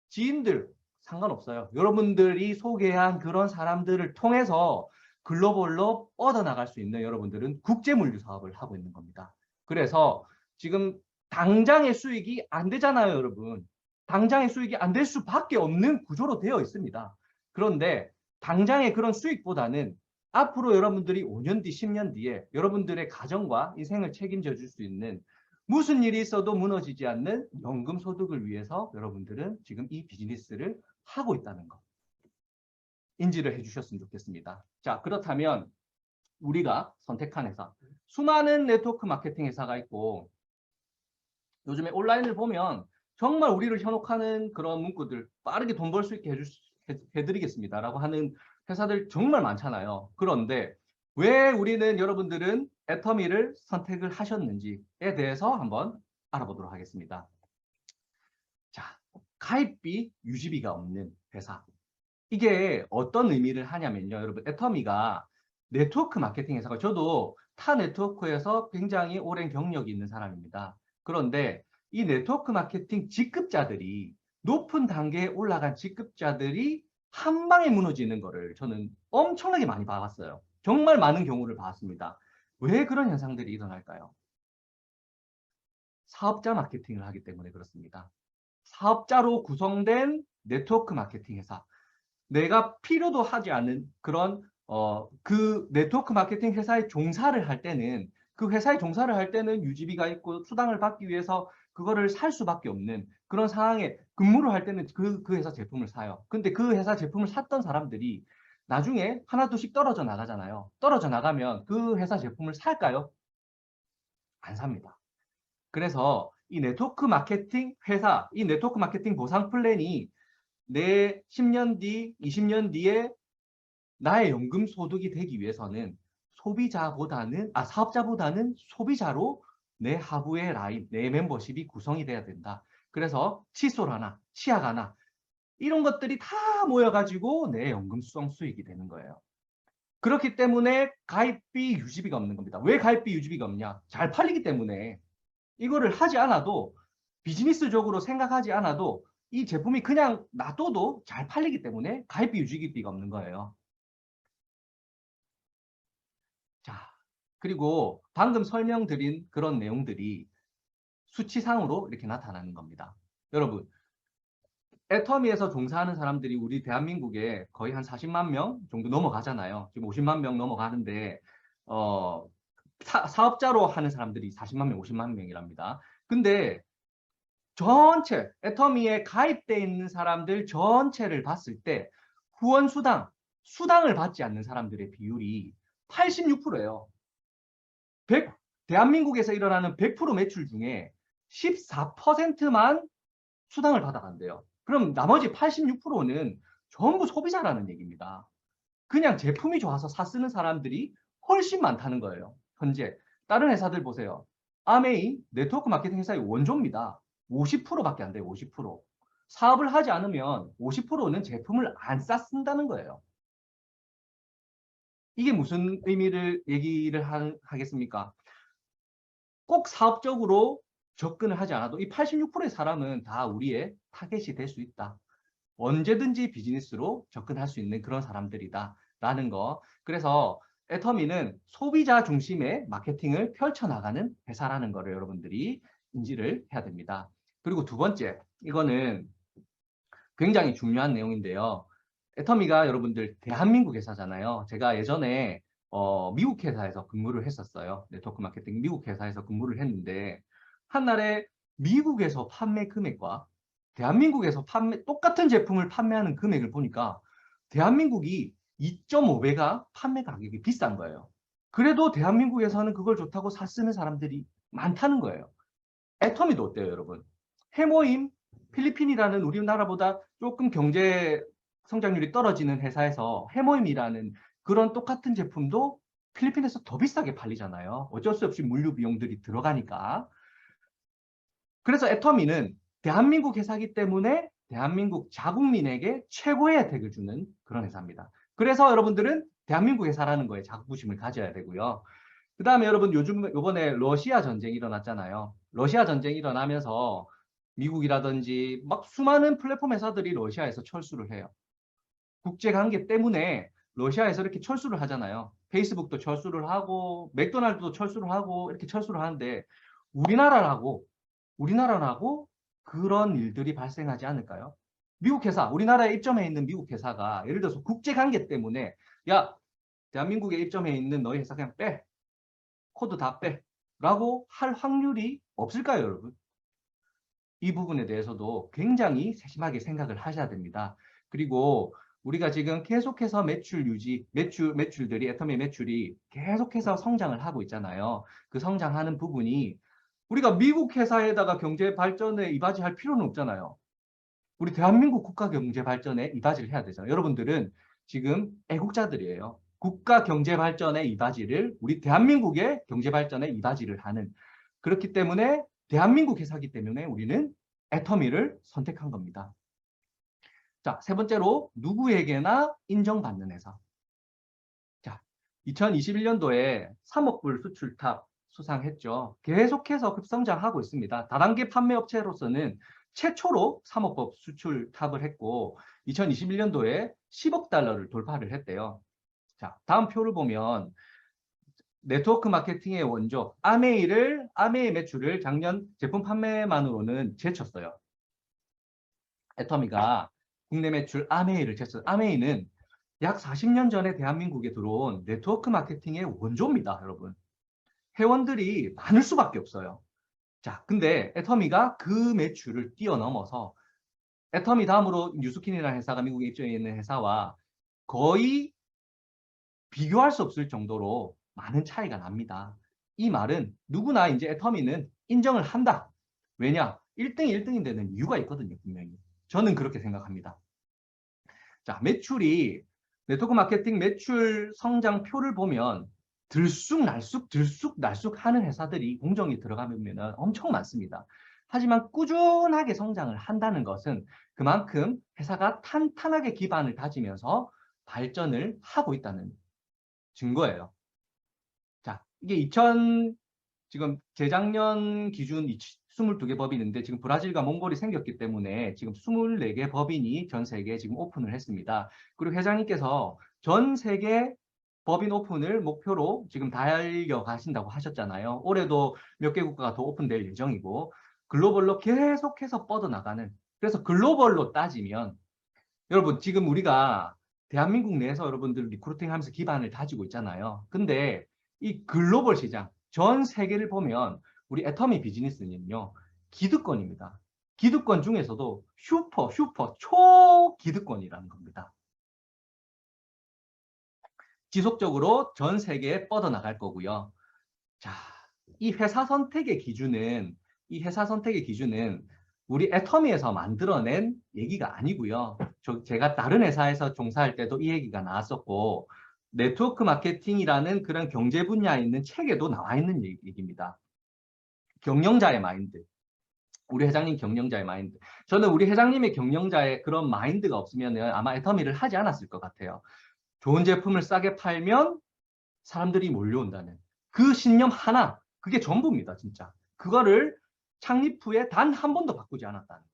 지인들 상관없어요. 여러분들이 소개한 그런 사람들을 통해서 글로벌로 뻗어나갈 수 있는 여러분들은 국제물류 사업을 하고 있는 겁니다. 그래서 지금 당장의 수익이 안 되잖아요, 여러분. 당장의 수익이 안 될 수밖에 없는 구조로 되어 있습니다. 그런데 당장의 그런 수익보다는 앞으로 여러분들이 5년 뒤, 10년 뒤에 여러분들의 가정과 인생을 책임져 줄 수 있는 무슨 일이 있어도 무너지지 않는 연금 소득을 위해서 여러분들은 지금 이 비즈니스를 하고 있다는 거 인지를 해주셨으면 좋겠습니다. 자, 그렇다면 우리가 선택한 회사, 수많은 네트워크 마케팅 회사가 있고 요즘에 온라인을 보면 정말 우리를 현혹하는 그런 문구들 빠르게 돈 벌 수 있게 해드리겠습니다라고 하는 회사들 정말 많잖아요. 그런데 왜 우리는 여러분들은 애터미를 선택을 하셨는지에 대해서 한번 알아보도록 하겠습니다. 자, 가입비, 유지비가 없는 회사. 이게 어떤 의미를 하냐면요. 여러분, 애터미가 네트워크 마케팅 회사가 저도 타 네트워크에서 굉장히 오랜 경력이 있는 사람입니다. 그런데 이 네트워크 마케팅 직급자들이 높은 단계에 올라간 직급자들이 한 방에 무너지는 거를 저는 엄청나게 많이 봐왔어요. 정말 많은 경우를 봤습니다. 왜 그런 현상들이 일어날까요? 사업자 마케팅을 하기 때문에 그렇습니다. 사업자로 구성된 네트워크 마케팅 회사. 내가 필요도 하지 않은 그런 그 네트워크 마케팅 회사에 종사를 할 때는 그 회사에 종사를 할 때는 유지비가 있고 수당을 받기 위해서 그거를 살 수밖에 없는 그런 상황에 근무를 할 때는 그 회사 제품을 사요. 근데 그 회사 제품을 샀던 사람들이 나중에 하나둘씩 떨어져 나가잖아요. 떨어져 나가면 그 회사 제품을 살까요? 안 삽니다. 그래서 이 네트워크 마케팅 회사, 이 네트워크 마케팅 보상 플랜이 내 10년 뒤, 20년 뒤에 나의 연금 소득이 되기 위해서는 사업자보다는 소비자로 내 하부의 라인, 내 멤버십이 구성이 돼야 된다. 그래서 칫솔 하나, 치약 하나, 이런 것들이 다 모여가지고 내 연금 수성 수익이 되는 거예요. 그렇기 때문에 가입비 유지비가 없는 겁니다. 왜 가입비 유지비가 없냐? 잘 팔리기 때문에 이거를 하지 않아도 비즈니스적으로 생각하지 않아도 이 제품이 그냥 놔둬도 잘 팔리기 때문에 가입비 유지비가 없는 거예요. 자, 그리고 방금 설명드린 그런 내용들이 수치상으로 이렇게 나타나는 겁니다. 여러분, 애터미에서 종사하는 사람들이 우리 대한민국에 거의 한 40만 명 정도 넘어가잖아요. 지금 50만 명 넘어가는데 사업자로 하는 사람들이 40만 명, 50만 명이랍니다. 근데 전체 애터미에 가입돼 있는 사람들 전체를 봤을 때 후원 수당을 받지 않는 사람들의 비율이 86%예요. 대한민국에서 일어나는 100% 매출 중에 14%만 수당을 받아간대요. 그럼 나머지 86%는 전부 소비자라는 얘기입니다. 그냥 제품이 좋아서 쓰는 사람들이 훨씬 많다는 거예요. 현재 다른 회사들 보세요. 아메이 네트워크 마케팅 회사의 원조입니다. 50%밖에 안 돼요. 50%. 사업을 하지 않으면 50%는 제품을 안 쓴다는 거예요. 이게 무슨 의미를 얘기를 하겠습니까? 꼭 사업적으로 접근을 하지 않아도 이 86%의 사람은 다 우리의 타겟이 될 수 있다. 언제든지 비즈니스로 접근할 수 있는 그런 사람들이다. 라는 거. 그래서 애터미는 소비자 중심의 마케팅을 펼쳐나가는 회사라는 거를 여러분들이 인지를 해야 됩니다. 그리고 두 번째, 이거는 굉장히 중요한 내용인데요. 애터미가 여러분들 대한민국 회사잖아요. 제가 예전에 미국 회사에서 근무를 했었어요. 네트워크 마케팅 미국 회사에서 근무를 했는데 한날에 미국에서 판매 금액과 대한민국에서 똑같은 제품을 판매하는 금액을 보니까 대한민국이 2.5배가 판매 가격이 비싼 거예요. 그래도 대한민국에서는 그걸 좋다고 쓰는 사람들이 많다는 거예요. 애터미도 어때요, 여러분? 해모임, 필리핀이라는 우리나라보다 조금 경제 성장률이 떨어지는 회사에서 해모임이라는 그런 똑같은 제품도 필리핀에서 더 비싸게 팔리잖아요. 어쩔 수 없이 물류 비용들이 들어가니까. 그래서 애터미는 대한민국 회사이기 때문에 대한민국 자국민에게 최고의 혜택을 주는 그런 회사입니다. 그래서 여러분들은 대한민국 회사라는 거에 자부심을 가져야 되고요. 그 다음에 여러분 요번에 러시아 전쟁이 일어났잖아요. 러시아 전쟁이 일어나면서 미국이라든지 막 수많은 플랫폼 회사들이 러시아에서 철수를 해요. 국제관계 때문에 러시아에서 이렇게 철수를 하잖아요. 페이스북도 철수를 하고 맥도날드도 철수를 하고 이렇게 철수를 하는데 우리나라라고 그런 일들이 발생하지 않을까요? 미국 회사, 우리나라에 입점해 있는 미국 회사가 예를 들어서 국제관계 때문에 야, 대한민국에 입점해 있는 너희 회사 그냥 빼. 코드 다 빼. 라고 할 확률이 없을까요, 여러분? 이 부분에 대해서도 굉장히 세심하게 생각을 하셔야 됩니다. 그리고 우리가 지금 계속해서 매출 유지, 매출들이, 애터미 매출이 계속해서 성장을 하고 있잖아요. 그 성장하는 부분이 우리가 미국 회사에다가 경제 발전에 이바지할 필요는 없잖아요. 우리 대한민국 국가 경제 발전에 이바지를 해야 되잖아요. 여러분들은 지금 애국자들이에요. 국가 경제 발전의 이바지를 우리 대한민국의 경제 발전에 이바지를 하는 그렇기 때문에 대한민국 회사이기 때문에 우리는 애터미를 선택한 겁니다. 자, 세 번째로 누구에게나 인정받는 회사. 자, 2021년도에 3억 불 수출탑 수상했죠. 계속해서 급성장하고 있습니다. 다단계 판매업체로서는 최초로 3억 법 수출탑을 했고 2021년도에 10억 달러를 돌파를 했대요. 자, 다음 표를 보면 네트워크 마케팅의 원조 아메이 매출을 작년 제품 판매만으로는 제쳤어요. 애터미가 국내 매출 아메이를 제쳤어요. 아메이는 약 40년 전에 대한민국에 들어온 네트워크 마케팅의 원조입니다, 여러분. 회원들이 많을 수밖에 없어요. 자, 근데 애터미가 그 매출을 뛰어넘어서 애터미 다음으로 뉴스킨이라는 회사가 미국에 입점해 있는 회사와 거의 비교할 수 없을 정도로 많은 차이가 납니다. 이 말은 누구나 이제 애터미는 인정을 한다. 왜냐? 1등이 1등인 데는 이유가 있거든요, 분명히. 저는 그렇게 생각합니다. 자, 매출이 네트워크 마케팅 매출 성장표를 보면 들쑥날쑥 하는 회사들이 공정이 들어가면 엄청 많습니다. 하지만 꾸준하게 성장을 한다는 것은 그만큼 회사가 탄탄하게 기반을 다지면서 발전을 하고 있다는 증거예요. 자, 이게 지금 재작년 기준 22개 법이 있는데 지금 브라질과 몽골이 생겼기 때문에 지금 24개 법인이 전 세계에 지금 오픈을 했습니다. 그리고 회장님께서 전 세계 법인 오픈을 목표로 지금 달려가신다고 하셨잖아요. 올해도 몇 개 국가가 더 오픈될 예정이고 글로벌로 계속해서 뻗어나가는 그래서 글로벌로 따지면 여러분 지금 우리가 대한민국 내에서 여러분들 리크루팅 하면서 기반을 다지고 있잖아요. 근데 이 글로벌 시장 전 세계를 보면 우리 애터미 비즈니스는요. 기득권입니다. 기득권 중에서도 슈퍼 초기득권이라는 겁니다. 지속적으로 전 세계에 뻗어나갈 거고요. 자, 이 회사 선택의 기준은 우리 애터미에서 만들어낸 얘기가 아니고요. 제가 다른 회사에서 종사할 때도 이 얘기가 나왔었고 네트워크 마케팅이라는 그런 경제 분야에 있는 책에도 나와 있는 얘기입니다. 경영자의 마인드. 우리 회장님 경영자의 마인드. 저는 우리 회장님의 경영자의 그런 마인드가 없으면 아마 애터미를 하지 않았을 것 같아요. 좋은 제품을 싸게 팔면 사람들이 몰려온다는 그 신념 하나, 그게 전부입니다, 진짜. 그거를 창립 후에 단 한 번도 바꾸지 않았다는 거.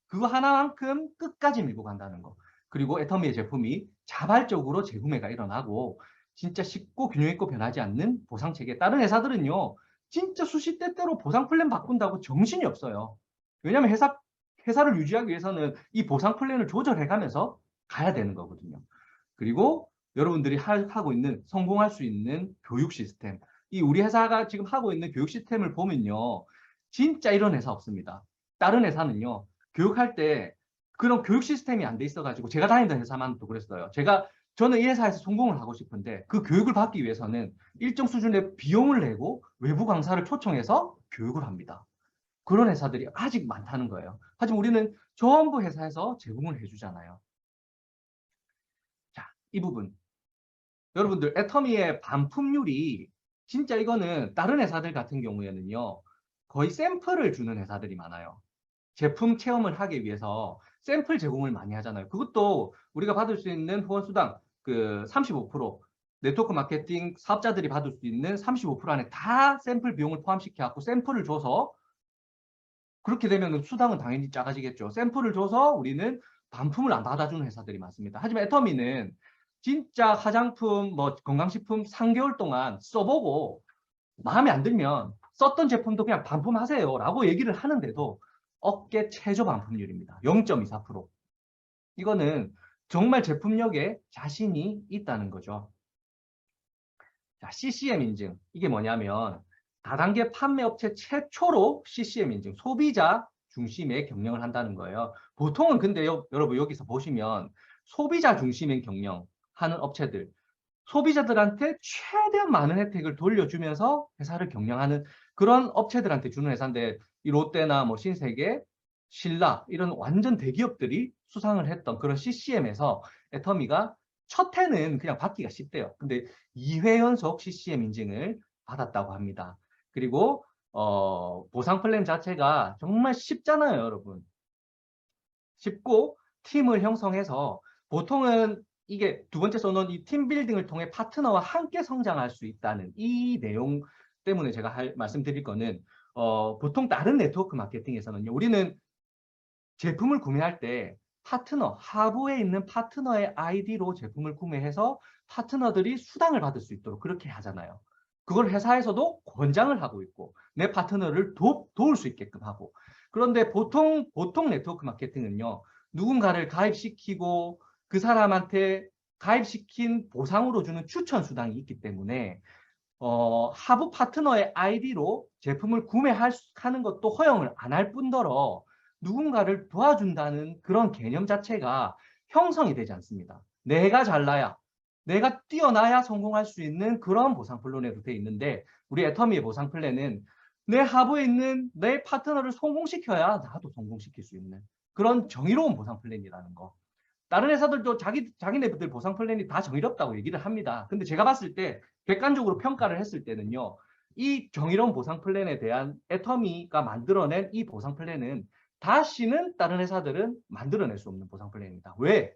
그거 하나만큼 끝까지 밀고 간다는 거. 그리고 애터미의 제품이 자발적으로 재구매가 일어나고 진짜 쉽고 균형 있고 변하지 않는 보상체계. 다른 회사들은요. 진짜 수시때때로 보상 플랜 바꾼다고 정신이 없어요. 왜냐하면 회사를 유지하기 위해서는 이 보상 플랜을 조절해가면서 가야 되는 거거든요. 그리고 여러분들이 하고 있는 성공할 수 있는 교육 시스템. 이 우리 회사가 지금 하고 있는 교육 시스템을 보면요. 진짜 이런 회사 없습니다. 다른 회사는요. 교육할 때 그런 교육 시스템이 안 돼 있어가지고 제가 다니던 회사만 또 그랬어요. 저는 이 회사에서 성공을 하고 싶은데 그 교육을 받기 위해서는 일정 수준의 비용을 내고 외부 강사를 초청해서 교육을 합니다. 그런 회사들이 아직 많다는 거예요. 하지만 우리는 전부 회사에서 제공을 해주잖아요. 자, 이 부분. 여러분들 애터미의 반품률이 진짜 이거는 다른 회사들 같은 경우에는요. 거의 샘플을 주는 회사들이 많아요. 제품 체험을 하기 위해서 샘플 제공을 많이 하잖아요. 그것도 우리가 받을 수 있는 후원수당 그 35% 네트워크 마케팅 사업자들이 받을 수 있는 35% 안에 다 샘플 비용을 포함시켜 갖고 샘플을 줘서 그렇게 되면 수당은 당연히 작아지겠죠. 샘플을 줘서 우리는 반품을 안 받아주는 회사들이 많습니다. 하지만 애터미는 진짜 화장품, 뭐 건강식품 3개월 동안 써보고 마음에 안 들면 썼던 제품도 그냥 반품하세요 라고 얘기를 하는데도 업계 최저 반품률입니다. 0.24%. 이거는 정말 제품력에 자신이 있다는 거죠. 자, CCM 인증. 이게 뭐냐면 다단계 판매 업체 최초로 CCM 인증, 소비자 중심의 경영을 한다는 거예요. 보통은 근데 여러분 여기서 보시면 소비자 중심의 경영하는 업체들, 소비자들한테 최대한 많은 혜택을 돌려주면서 회사를 경영하는 그런 업체들한테 주는 회사인데, 이 롯데나 뭐 신세계, 신라 이런 완전 대기업들이 수상을 했던 그런 CCM에서 애터미가 첫 해는 그냥 받기가 쉽대요. 근데 2회 연속 CCM 인증을 받았다고 합니다. 그리고 보상 플랜 자체가 정말 쉽잖아요, 여러분. 쉽고 팀을 형성해서, 보통은 이게 두 번째 써놓은 이 팀 빌딩을 통해 파트너와 함께 성장할 수 있다는 이 내용 때문에 제가 말씀드릴 거는, 보통 다른 네트워크 마케팅에서는요, 우리는 제품을 구매할 때 파트너, 하부에 있는 파트너의 아이디로 제품을 구매해서 파트너들이 수당을 받을 수 있도록 그렇게 하잖아요. 그걸 회사에서도 권장을 하고 있고 내 파트너를 도울 수 있게끔 하고. 그런데 보통 네트워크 마케팅은요, 누군가를 가입시키고 그 사람한테 가입시킨 보상으로 주는 추천 수당이 있기 때문에 하부 파트너의 아이디로 제품을 구매하는 것도 허용을 안 할 뿐더러 누군가를 도와준다는 그런 개념 자체가 형성이 되지 않습니다. 내가 잘나야, 내가 뛰어나야 성공할 수 있는 그런 보상 플랜으로 되어 있는데, 우리 애터미의 보상 플랜은 내 하부에 있는 내 파트너를 성공시켜야 나도 성공시킬 수 있는 그런 정의로운 보상 플랜이라는 거. 다른 회사들도 자기네들 보상 플랜이 다 정의롭다고 얘기를 합니다. 근데 제가 봤을 때 객관적으로 평가를 했을 때는요, 이 정의로운 보상 플랜에 대한 애터미가 만들어낸 이 보상 플랜은 다시는 다른 회사들은 만들어낼 수 없는 보상 플랜입니다. 왜?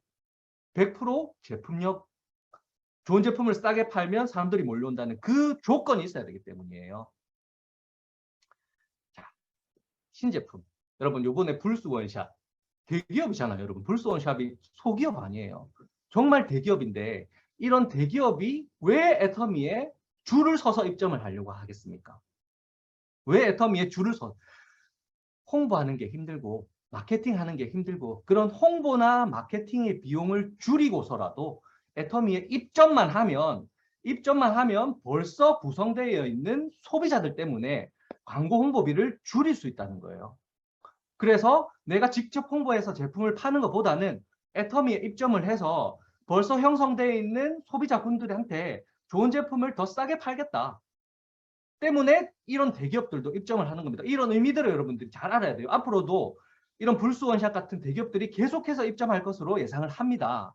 100% 제품력, 좋은 제품을 싸게 팔면 사람들이 몰려온다는 그 조건이 있어야 되기 때문이에요. 자, 신제품. 여러분, 요번에 불스 원샷. 대기업이잖아요, 여러분. 불스 원샷이 소기업 아니에요. 정말 대기업인데 이런 대기업이 왜 애터미에 줄을 서서 입점을 하려고 하겠습니까? 왜 애터미에 줄을 서? 홍보하는 게 힘들고 마케팅하는 게 힘들고, 그런 홍보나 마케팅의 비용을 줄이고서라도 애터미에 입점만 하면 벌써 구성되어 있는 소비자들 때문에 광고 홍보비를 줄일 수 있다는 거예요. 그래서 내가 직접 홍보해서 제품을 파는 것보다는 애터미에 입점을 해서 벌써 형성되어 있는 소비자분들한테 좋은 제품을 더 싸게 팔겠다 때문에 이런 대기업들도 입점을 하는 겁니다. 이런 의미들을 여러분들이 잘 알아야 돼요. 앞으로도 이런 불스 원샷 같은 대기업들이 계속해서 입점할 것으로 예상을 합니다.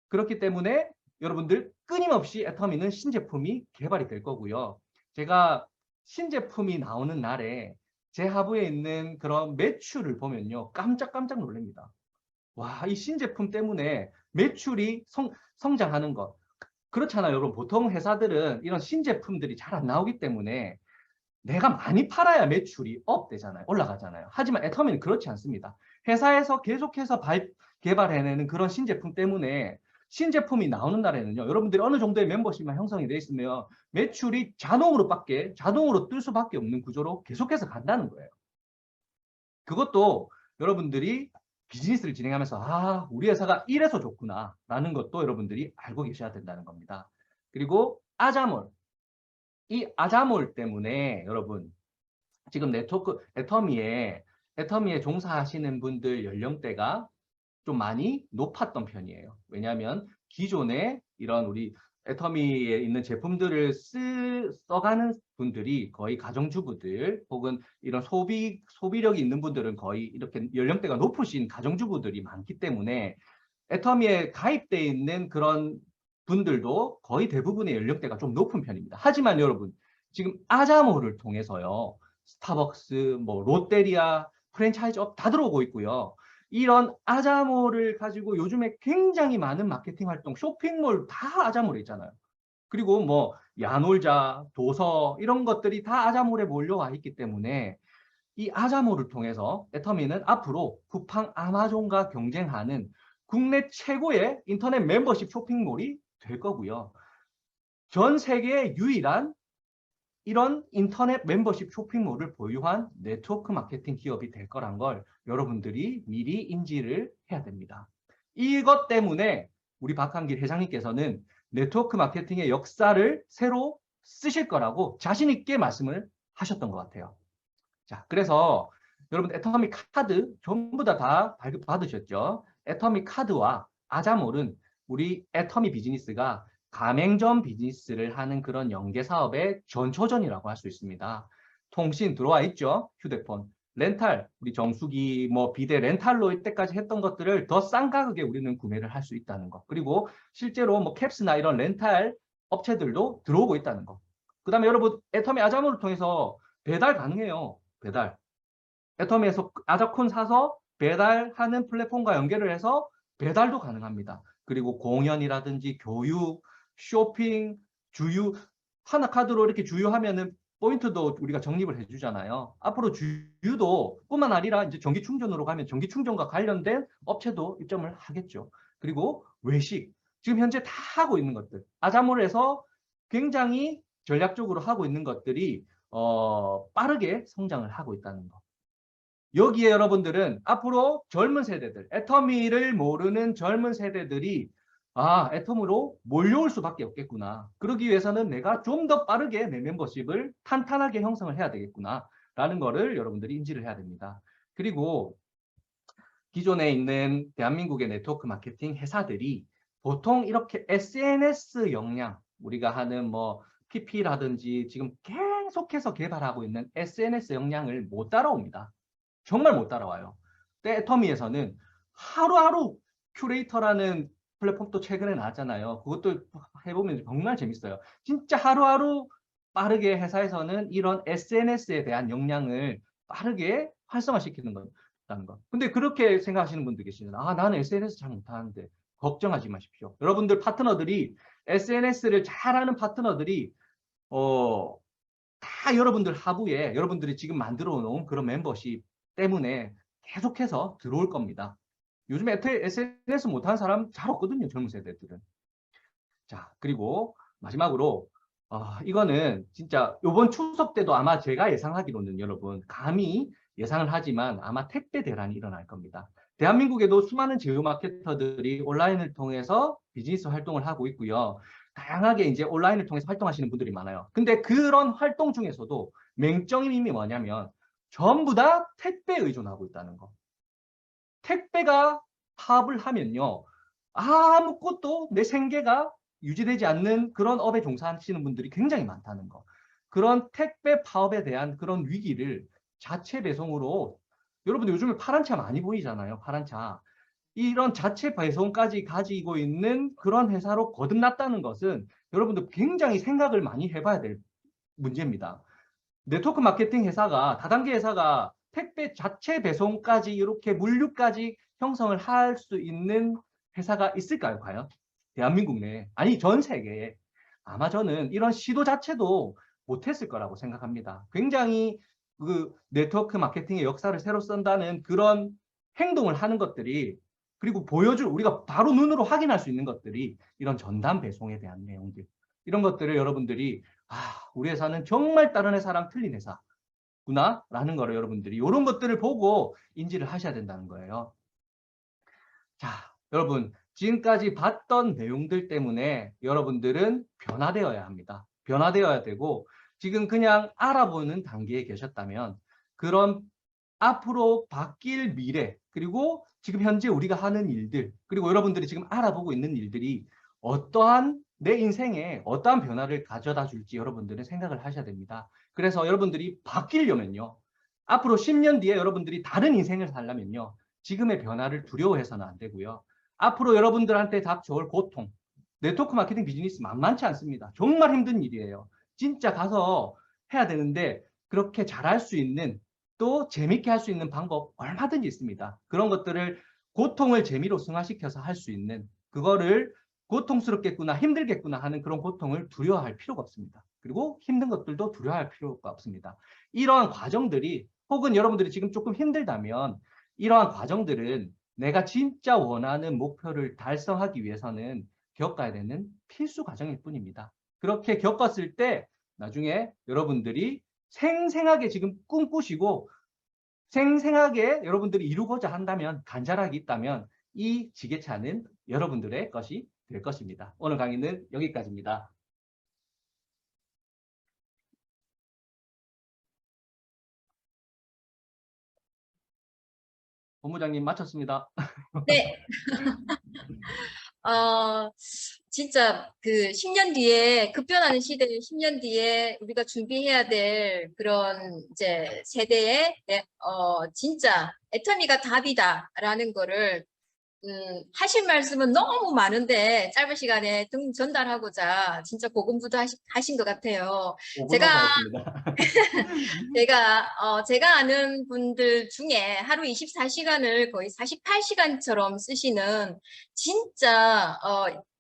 그렇기 때문에 여러분들 끊임없이 애터미는 신제품이 개발이 될 거고요. 제가 신제품이 나오는 날에 제 하부에 있는 그런 매출을 보면요, 깜짝깜짝 놀랍니다. 와, 이 신제품 때문에 매출이 성장하는 것. 그렇잖아요, 여러분. 보통 회사들은 이런 신제품들이 잘 안 나오기 때문에 내가 많이 팔아야 매출이 업 되잖아요. 올라가잖아요. 하지만 애터미는 그렇지 않습니다. 회사에서 계속해서 개발해내는 그런 신제품 때문에 신제품이 나오는 날에는요, 여러분들이 어느 정도의 멤버십만 형성이 되어 있으면 매출이 자동으로 뜰 수밖에 없는 구조로 계속해서 간다는 거예요. 그것도 여러분들이 비즈니스를 진행하면서 우리 회사가 이래서 좋구나 라는 것도 여러분들이 알고 계셔야 된다는 겁니다. 그리고 아자몰. 이 아자몰 때문에 여러분 지금 애터미에 종사하시는 분들 연령대가 좀 많이 높았던 편이에요. 왜냐하면 기존에 이런 우리 애터미에 있는 제품들을 써가는 분들이 거의 가정주부들 혹은 이런 소비력이 있는 분들은 거의 이렇게 연령대가 높으신 가정주부들이 많기 때문에 애터미에 가입되어 있는 그런 분들도 거의 대부분의 연령대가 좀 높은 편입니다. 하지만 여러분, 지금 아자모를 통해서요, 스타벅스, 뭐 롯데리아, 프랜차이즈업 다 들어오고 있고요. 이런 아자모를 가지고 요즘에 굉장히 많은 마케팅 활동, 쇼핑몰 다 아자몰에 있잖아요. 그리고 뭐 야놀자, 도서 이런 것들이 다 아자몰에 몰려와 있기 때문에 이 아자몰을 통해서 애터미는 앞으로 쿠팡, 아마존과 경쟁하는 국내 최고의 인터넷 멤버십 쇼핑몰이 될 거고요. 전 세계의 유일한 이런 인터넷 멤버십 쇼핑몰을 보유한 네트워크 마케팅 기업이 될 거란 걸 여러분들이 미리 인지를 해야 됩니다. 이것 때문에 우리 박한길 회장님께서는 네트워크 마케팅의 역사를 새로 쓰실 거라고 자신 있게 말씀을 하셨던 것 같아요. 자, 그래서 여러분 애터미 카드 전부 다 발급 받으셨죠? 애터미 카드와 아자몰은 우리 애터미 비즈니스가 가맹점 비즈니스를 하는 그런 연계 사업의 전초전이라고 할 수 있습니다. 통신 들어와 있죠? 휴대폰, 렌탈, 우리 정수기, 뭐 비대 렌탈로 이때까지 했던 것들을 더 싼 가격에 우리는 구매를 할 수 있다는 거. 그리고 실제로 뭐 캡스나 이런 렌탈 업체들도 들어오고 있다는 거. 그다음에 여러분 애터미 아자몰을 통해서 배달 가능해요. 배달. 애터미에서 아자콘 사서 배달하는 플랫폼과 연결을 해서 배달도 가능합니다. 그리고 공연이라든지 교육, 쇼핑, 주유, 하나 카드로 이렇게 주유하면은 포인트도 우리가 적립을 해주잖아요. 앞으로 주유도 뿐만 아니라 이제 전기 충전으로 가면 전기 충전과 관련된 업체도 입점을 하겠죠. 그리고 외식, 지금 현재 다 하고 있는 것들, 아자몰에서 굉장히 전략적으로 하고 있는 것들이 빠르게 성장을 하고 있다는 거. 여기에 여러분들은 앞으로 젊은 세대들, 애터미를 모르는 젊은 세대들이 애텀으로 몰려올 수밖에 없겠구나. 그러기 위해서는 내가 좀 더 빠르게 내 멤버십을 탄탄하게 형성을 해야 되겠구나. 라는 거를 여러분들이 인지를 해야 됩니다. 그리고 기존에 있는 대한민국의 네트워크 마케팅 회사들이 보통 이렇게 SNS 역량, 우리가 하는 뭐 PP라든지 지금 계속해서 개발하고 있는 SNS 역량을 못 따라옵니다. 정말 못 따라와요. 애터미에서는 하루하루 큐레이터라는 플랫폼도 최근에 나왔잖아요. 그것도 해보면 정말 재밌어요. 진짜 하루하루 빠르게 회사에서는 이런 SNS에 대한 역량을 빠르게 활성화시키는 거라는 거. 근데 그렇게 생각하시는 분들 계시잖아요. 나는 SNS 잘 못하는데. 걱정하지 마십시오. 여러분들 파트너들이 SNS를 잘하는 파트너들이 다 여러분들 하부에 여러분들이 지금 만들어 놓은 그런 멤버십 때문에 계속해서 들어올 겁니다. 요즘에 SNS 못하는 사람 잘 없거든요. 젊은 세대들은. 자, 그리고 마지막으로 이거는 진짜 이번 추석 때도 아마 제가 예상하기로는 여러분 감히 예상을 하지만 아마 택배 대란이 일어날 겁니다. 대한민국에도 수많은 제휴 마케터들이 온라인을 통해서 비즈니스 활동을 하고 있고요. 다양하게 이제 온라인을 통해서 활동하시는 분들이 많아요. 근데 그런 활동 중에서도 맹점이 뭐냐면 전부 다 택배에 의존하고 있다는 거. 택배가 파업을 하면요. 아무것도 내 생계가 유지되지 않는 그런 업에 종사하시는 분들이 굉장히 많다는 거. 그런 택배 파업에 대한 그런 위기를 자체 배송으로 여러분들 요즘에 파란 차 많이 보이잖아요. 파란 차. 이런 자체 배송까지 가지고 있는 그런 회사로 거듭났다는 것은 여러분들 굉장히 생각을 많이 해봐야 될 문제입니다. 네트워크 마케팅 회사가 다단계 회사가 택배 자체 배송까지 이렇게 물류까지 형성을 할 수 있는 회사가 있을까요, 과연? 대한민국 내에. 아니, 전 세계에. 아마 저는 이런 시도 자체도 못했을 거라고 생각합니다. 굉장히 그 네트워크 마케팅의 역사를 새로 쓴다는 그런 행동을 하는 것들이 그리고 보여줄 우리가 바로 눈으로 확인할 수 있는 것들이 이런 전담 배송에 대한 내용들 이런 것들을 여러분들이 우리 회사는 정말 다른 회사랑 틀린 회사구나 라는 거를 여러분들이 이런 것들을 보고 인지를 하셔야 된다는 거예요. 자, 여러분 지금까지 봤던 내용들 때문에 여러분들은 변화되어야 합니다. 변화되어야 되고 지금 그냥 알아보는 단계에 계셨다면 그런 앞으로 바뀔 미래 그리고 지금 현재 우리가 하는 일들 그리고 여러분들이 지금 알아보고 있는 일들이 어떠한 내 인생에 어떠한 변화를 가져다 줄지 여러분들은 생각을 하셔야 됩니다. 그래서 여러분들이 바뀌려면요. 앞으로 10년 뒤에 여러분들이 다른 인생을 살려면요. 지금의 변화를 두려워해서는 안 되고요. 앞으로 여러분들한테 닥쳐올 고통, 네트워크 마케팅 비즈니스 만만치 않습니다. 정말 힘든 일이에요. 진짜 가서 해야 되는데 그렇게 잘할 수 있는 또 재밌게 할 수 있는 방법 얼마든지 있습니다. 그런 것들을 고통을 재미로 승화시켜서 할 수 있는 그거를 고통스럽겠구나 힘들겠구나 하는 그런 고통을 두려워할 필요가 없습니다. 그리고 힘든 것들도 두려워할 필요가 없습니다. 이러한 과정들이 혹은 여러분들이 지금 조금 힘들다면 이러한 과정들은 내가 진짜 원하는 목표를 달성하기 위해서는 겪어야 되는 필수 과정일 뿐입니다. 그렇게 겪었을 때 나중에 여러분들이 생생하게 지금 꿈꾸시고 생생하게 여러분들이 이루고자 한다면 간절하게 있다면 이 지게차는 여러분들의 것이 될 것입니다. 오늘 강의는 여기까지입니다. 본부장님 마쳤습니다. 네. 진짜 그 10년 뒤에 급변하는 시대에 10년 뒤에 우리가 준비해야 될 그런 이제 세대에 진짜 애터미가 답이다라는 거를 하실 말씀은 너무 많은데 짧은 시간에 전달하고자 진짜 고군분투하신 것 같아요. 5분만 제가 하였습니다. 제가 아는 분들 중에 하루 24시간을 거의 48시간처럼 쓰시는 진짜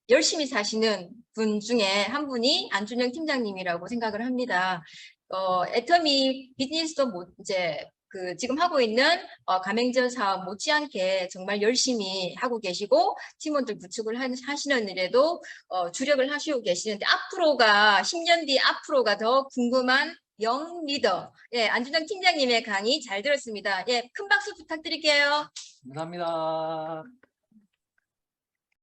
열심히 사시는 분 중에 한 분이 안준영 팀장님이라고 생각을 합니다. 애터미 비즈니스도 이제 지금 하고 있는 가맹점 사업 못지않게 정말 열심히 하고 계시고 팀원들 구축을 하시는 일에도 주력을 하시고 계시는데 앞으로가 10년 뒤 앞으로가 더 궁금한 영 리더 안준영 팀장님의 강의 잘 들었습니다. 큰 박수 부탁드릴게요. 감사합니다.